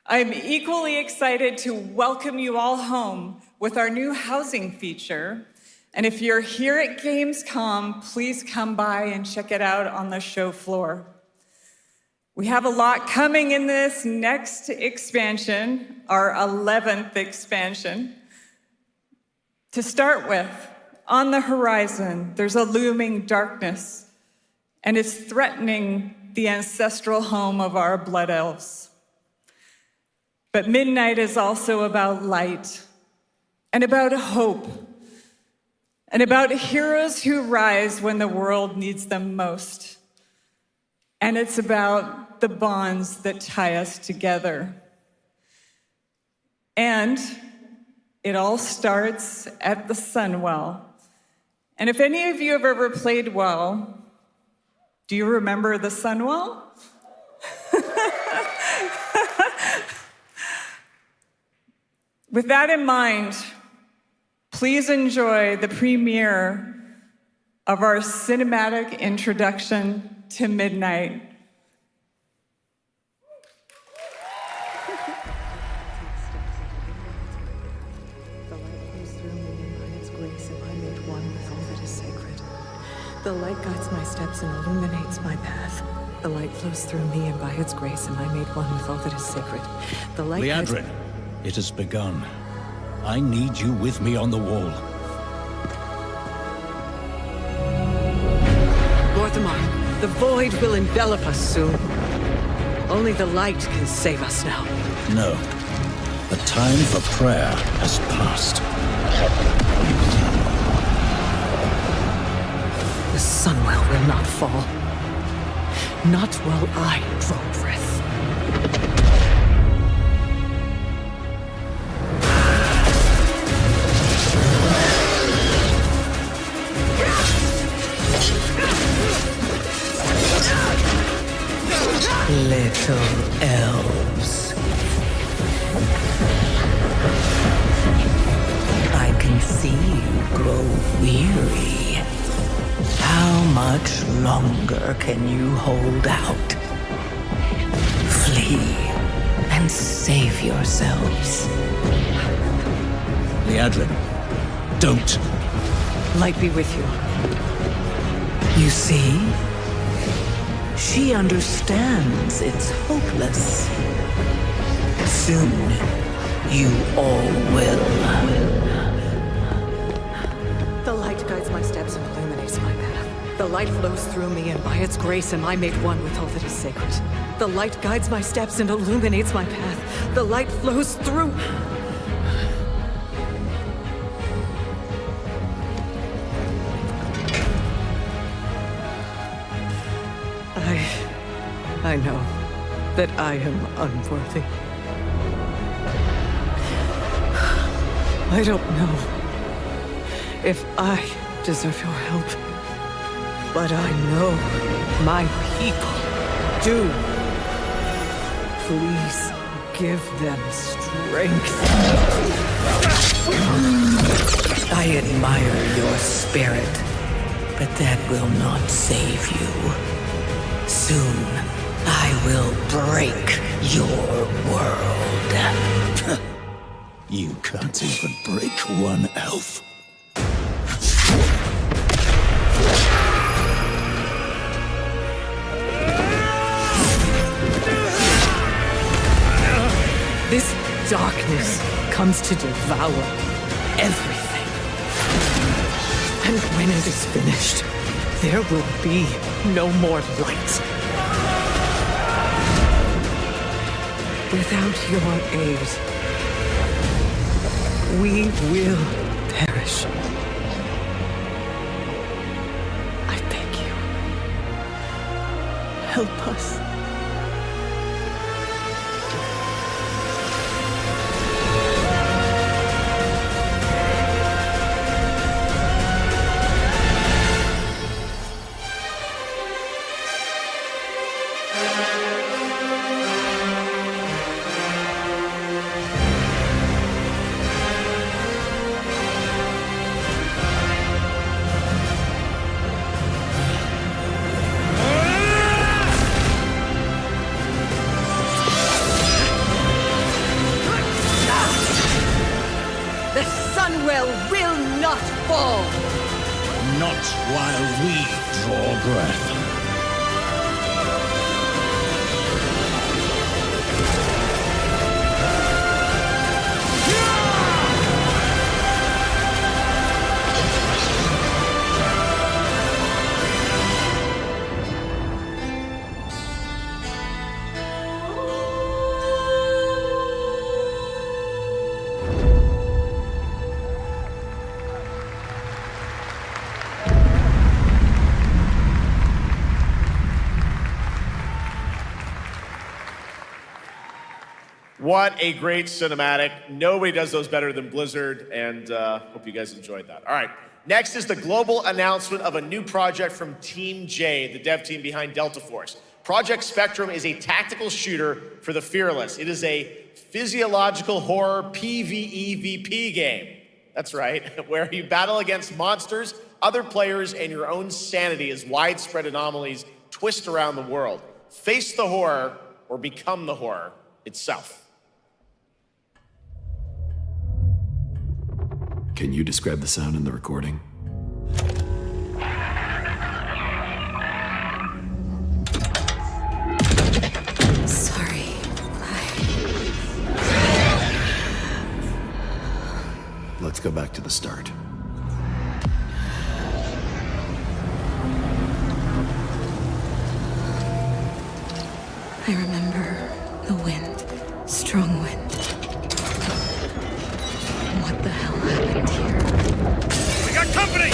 I'm equally excited to welcome you all home with our new housing feature. And if you're here at Gamescom, please come by and check it out on the show floor. We have a lot coming in this next expansion, our 11th expansion. To start with, on the horizon, there's a looming darkness, and it's threatening the ancestral home of our blood elves. But Midnight is also about light, and about hope, and about heroes who rise when the world needs them most. And it's about the bonds that tie us together. And it all starts at the Sunwell. And if any of you have ever played WoW, do you remember the Sunwell? With that in mind, please enjoy the premiere of our cinematic introduction to Midnight. The light guides my steps and illuminates my path. The light flows through me, and by its grace am I made one with all that is sacred. The light Liadrin, it has begun. I need you with me on the wall. Lorthamar, the void will envelop us soon. Only the light can save us now. No. The time for prayer has passed. The Sunwell will not fall. Not while I draw breath. Little elves. I can see you grow weary. How much longer can you hold out? Flee and save yourselves. Liadrin, don't. Light be with you. You see? She understands it's hopeless. Soon, you all will. The light guides my steps and illuminates my path. The light flows through me, and by its grace am I made one with all that is sacred. The light guides my steps and illuminates my path. The light flows through... I know that I am unworthy. I don't know if I deserve your help, but I know my people do. Please give them strength. I admire your spirit, but that will not save you. Soon, I will break your world. You can't even break one elf. This darkness comes to devour everything. And when it is finished, there will be no more light. Without your aid, we will perish. I beg you, help us. while we draw breath. What a great cinematic. Nobody does those better than Blizzard, and hope you guys enjoyed that. All right, next is the global announcement of a new project from Team J, the dev team behind Delta Force. Project Spectrum is a tactical shooter for the fearless. It is a physiological horror PvEVP game. That's right, where you battle against monsters, other players, and your own sanity as widespread anomalies twist around the world. Face the horror or become the horror itself. Can you describe the sound in the recording? Sorry. Let's go back to the start. I remember the wind. Strong wind. What the hell happened here? We got company!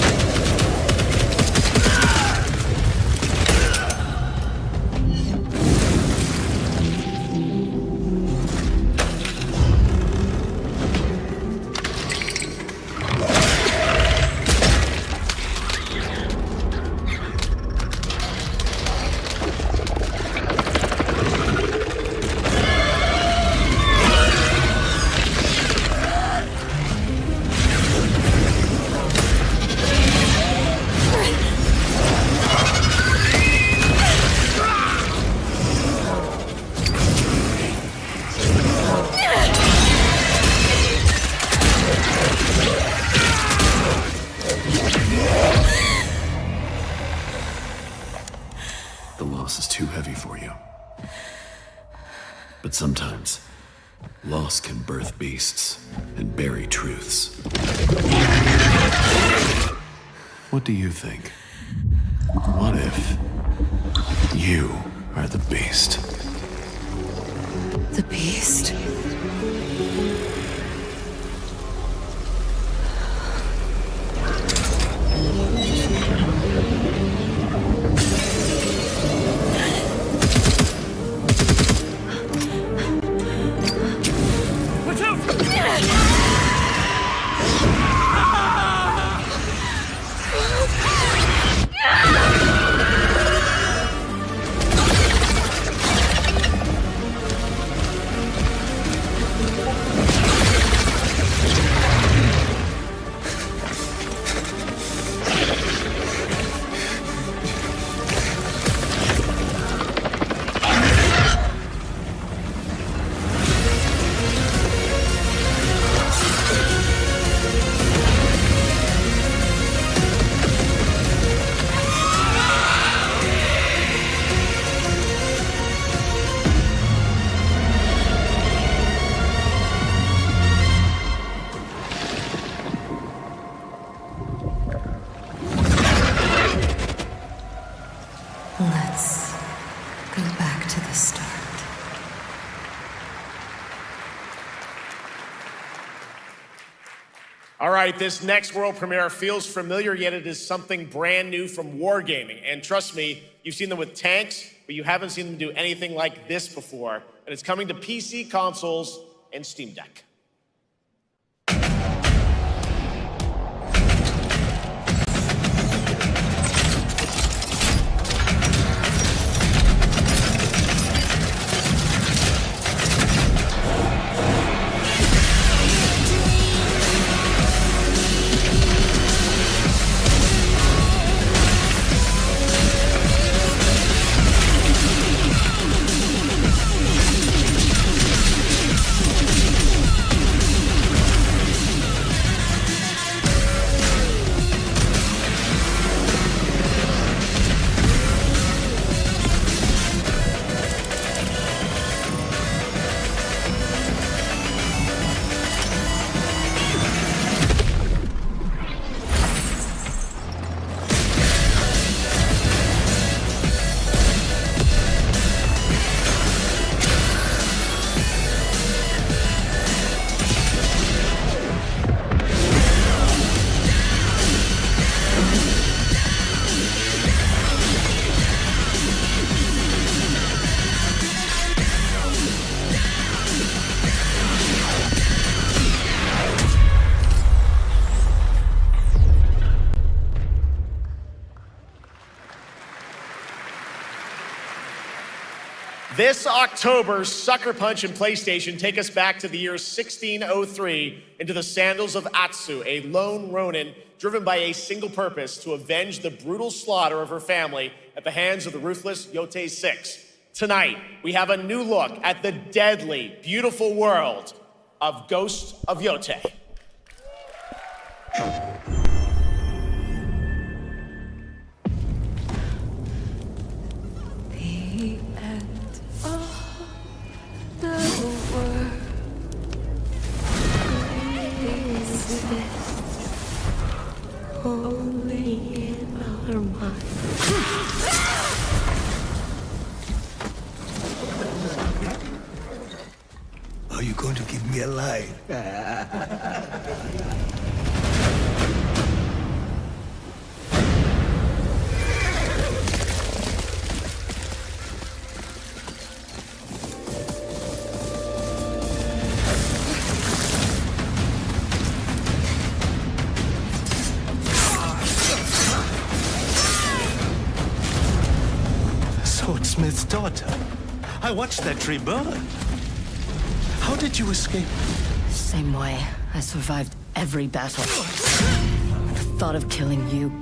Sometimes, loss can birth beasts and bury truths. What do you think? What if you are the beast? The beast? Let's go back to the start. All right, this next world premiere feels familiar, yet it is something brand new from Wargaming. And trust me, you've seen them with tanks, but you haven't seen them do anything like this before. And it's coming to PC, consoles, and Steam Deck. This October, Sucker Punch and PlayStation take us back to the year 1603 into the sandals of Atsu, a lone ronin driven by a single purpose to avenge the brutal slaughter of her family at the hands of the ruthless Yotei Six. Tonight, we have a new look at the deadly, beautiful world of Ghost of Yotei. The end of the world is this, only in our mind. Are you going to give me a line? Swordsmith's daughter. I watched that tree burn. How did you escape? Same way. I survived every battle. The thought of killing you.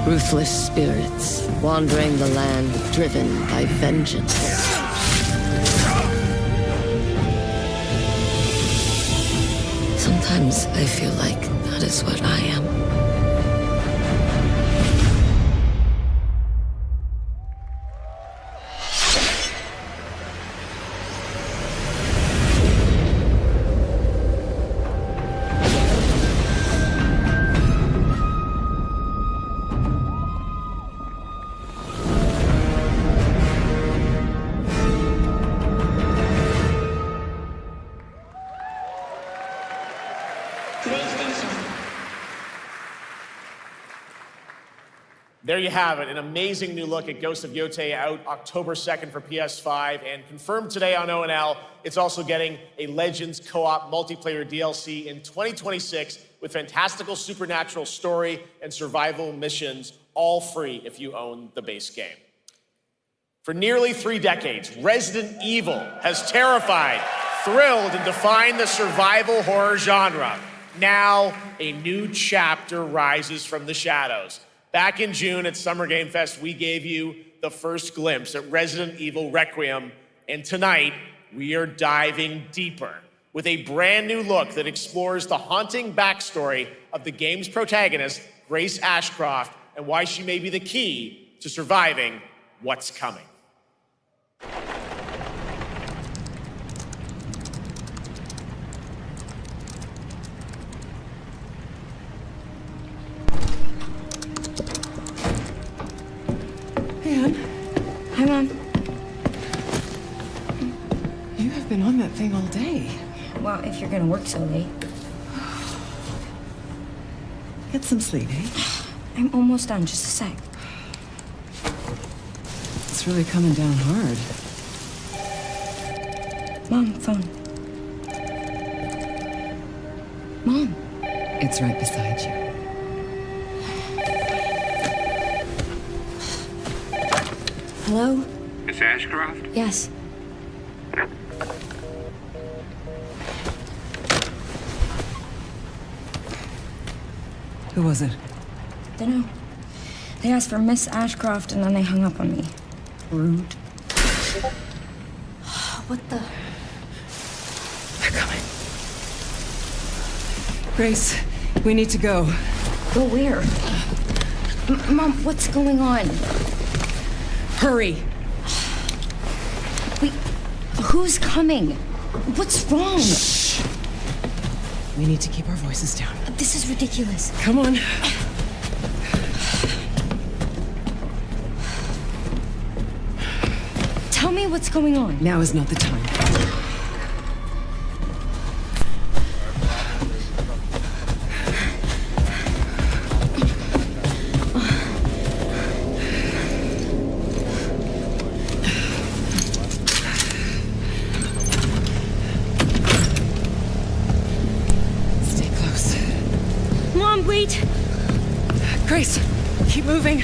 Ruthless spirits, wandering the land, driven by vengeance. Sometimes I feel like that is what I am. There you have it, an amazing new look at Ghost of Yotei, out October 2nd for PS5, and confirmed today on ONL, it's also getting a Legends co-op multiplayer DLC in 2026 with fantastical supernatural story and survival missions, all free if you own the base game. For nearly 3 decades, Resident Evil has terrified, thrilled, and defined the survival horror genre. Now, a new chapter rises from the shadows. Back in June at Summer Game Fest, we gave you the first glimpse at Resident Evil Requiem, and tonight, we are diving deeper with a brand new look that explores the haunting backstory of the game's protagonist, Grace Ashcroft, and why she may be the key to surviving what's coming. Hi, Mom. You have been on that thing all day. Well, if you're gonna work so late. Get some sleep, eh? I'm almost done, just a sec. It's really coming down hard. Mom, phone. Mom. It's right beside you. Hello? Miss Ashcroft? Yes. Who was it? Dunno. They asked for Miss Ashcroft and then they hung up on me. Rude. What the? They're coming. Grace, we need to go. Go where? Mom, what's going on? Hurry. Wait, who's coming? What's wrong? Shh. We need to keep our voices down. This is ridiculous. Come on. Tell me what's going on. Now is not the time. moving.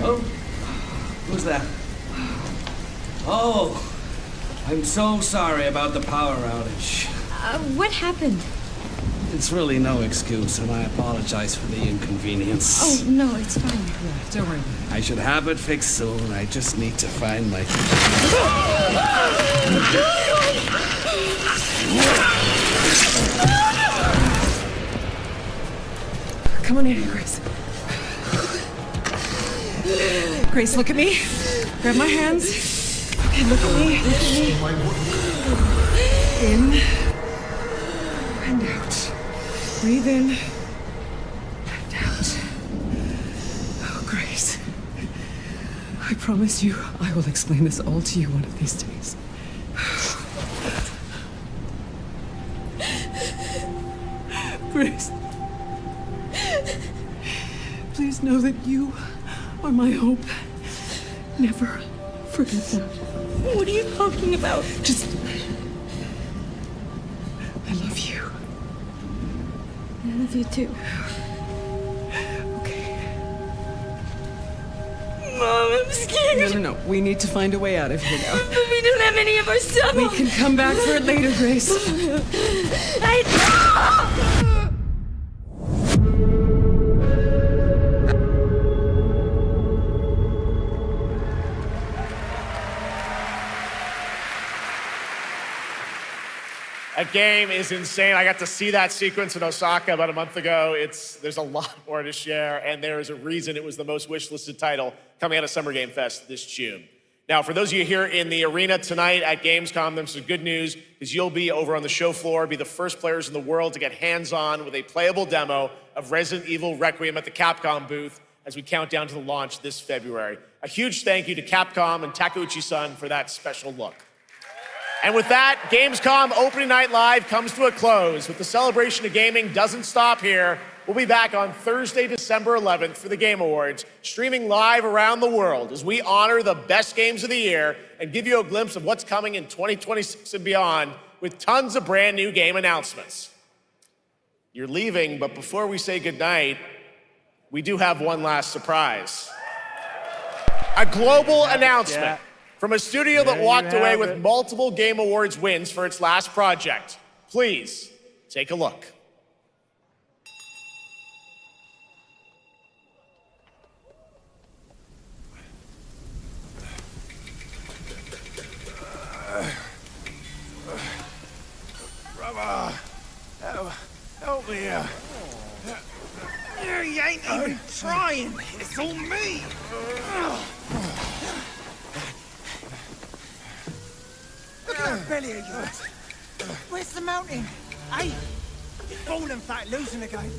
Oh, who's that? Oh, I'm so sorry about the power outage. What happened? It's really no excuse, and I apologize for the inconvenience. Oh, no, it's fine. Yeah, don't worry. I should have it fixed soon. I just need to find my... Come on in, Grace. Grace, look at me. Grab my hands. Okay, look at me. Look at me. In and out. Breathe in and out. Oh, Grace. I promise you, I will explain this all to you one of these days. Grace. Please know that you are my hope. Never forget that. What are you talking about? Just... I love you. I love you too. Mom, I'm scared. No. We need to find a way out of here now. But we don't have any of our stuff. We can come back for it later, Grace. That game is insane. I got to see that sequence in Osaka about a month ago. There's a lot more to share, and there is a reason it was the most wishlisted title coming out of Summer Game Fest this June. Now, for those of you here in the arena tonight at Gamescom, there's some good news, because you'll be over on the show floor, be the first players in the world to get hands-on with a playable demo of Resident Evil Requiem at the Capcom booth as we count down to the launch this February. A huge thank you to Capcom and Takeuchi-san for that special look. And with that, Gamescom Opening Night Live comes to a close, but the celebration of gaming doesn't stop here. We'll be back on Thursday, December 11th for the Game Awards, streaming live around the world as we honor the best games of the year and give you a glimpse of what's coming in 2026 and beyond with tons of brand new game announcements. You're leaving, but before we say goodnight, we do have one last surprise. A global announcement. From a studio that walked away with multiple Game Awards wins for its last project. Please, take a look. Brother, help me here. You ain't even trying. It's all me. Look at that belly of yours. Where's the mountain? Hey, you're falling fat, losing again.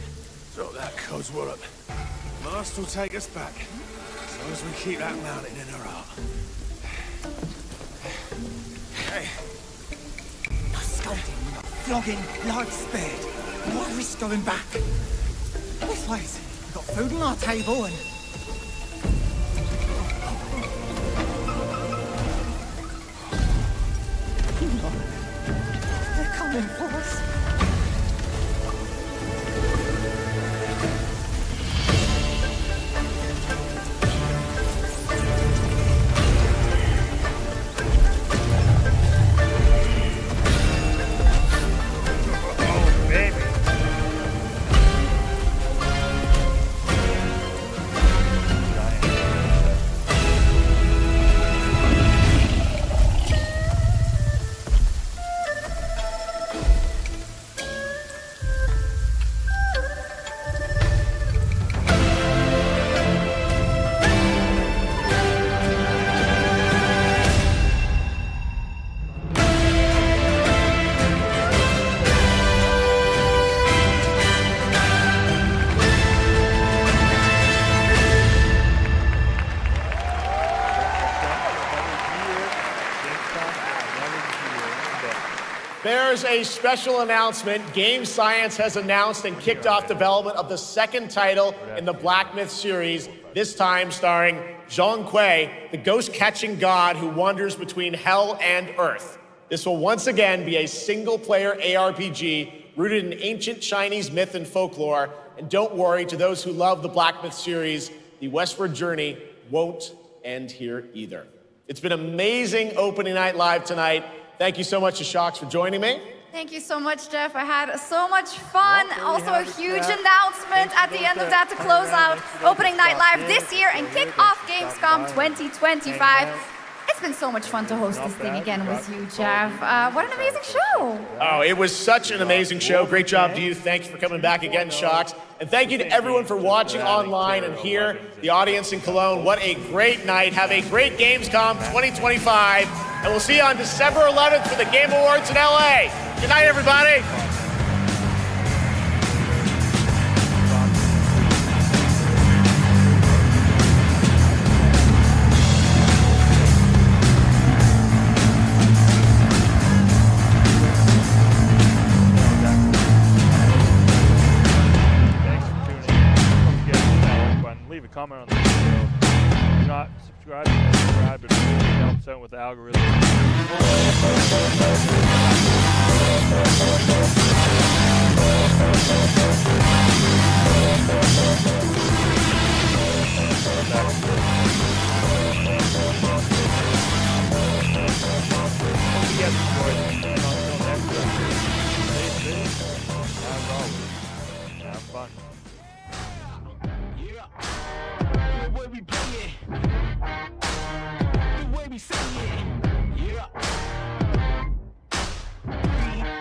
Drop that codswallop. Master will take us back, as long as we keep that mountain in her heart. Hey. No scolding, no flogging, life spared. No risk going back. This place, we've got food on our table and... They're coming for us. Oh, baby. There's a special announcement. Game Science has announced and kicked off development of the second title in the Black Myth series, this time starring Zhong Kuei, the ghost-catching god who wanders between hell and earth. This will once again be a single-player ARPG rooted in ancient Chinese myth and folklore. And don't worry, to those who love the Black Myth series, the westward journey won't end here either. It's been amazing opening night live tonight. Thank you so much to Shox for joining me. Thank you so much, Jeff. I had so much fun. Also, a huge announcement at the end of that to close out Opening Night Live this year and kick off Gamescom 2025. It's been so much fun to host this thing again with you, Jeff. What an amazing show. Oh, it was such an amazing show. Great job to you. Thanks for coming back again, Shox. And thank you to everyone for watching online and here, the audience in Cologne. What a great night. Have a great Gamescom 2025. And we'll see you on December 11th for the Game Awards in LA. Good night, everybody. Leave a comment on the video. If you're not subscribed, it really helps out with the algorithm.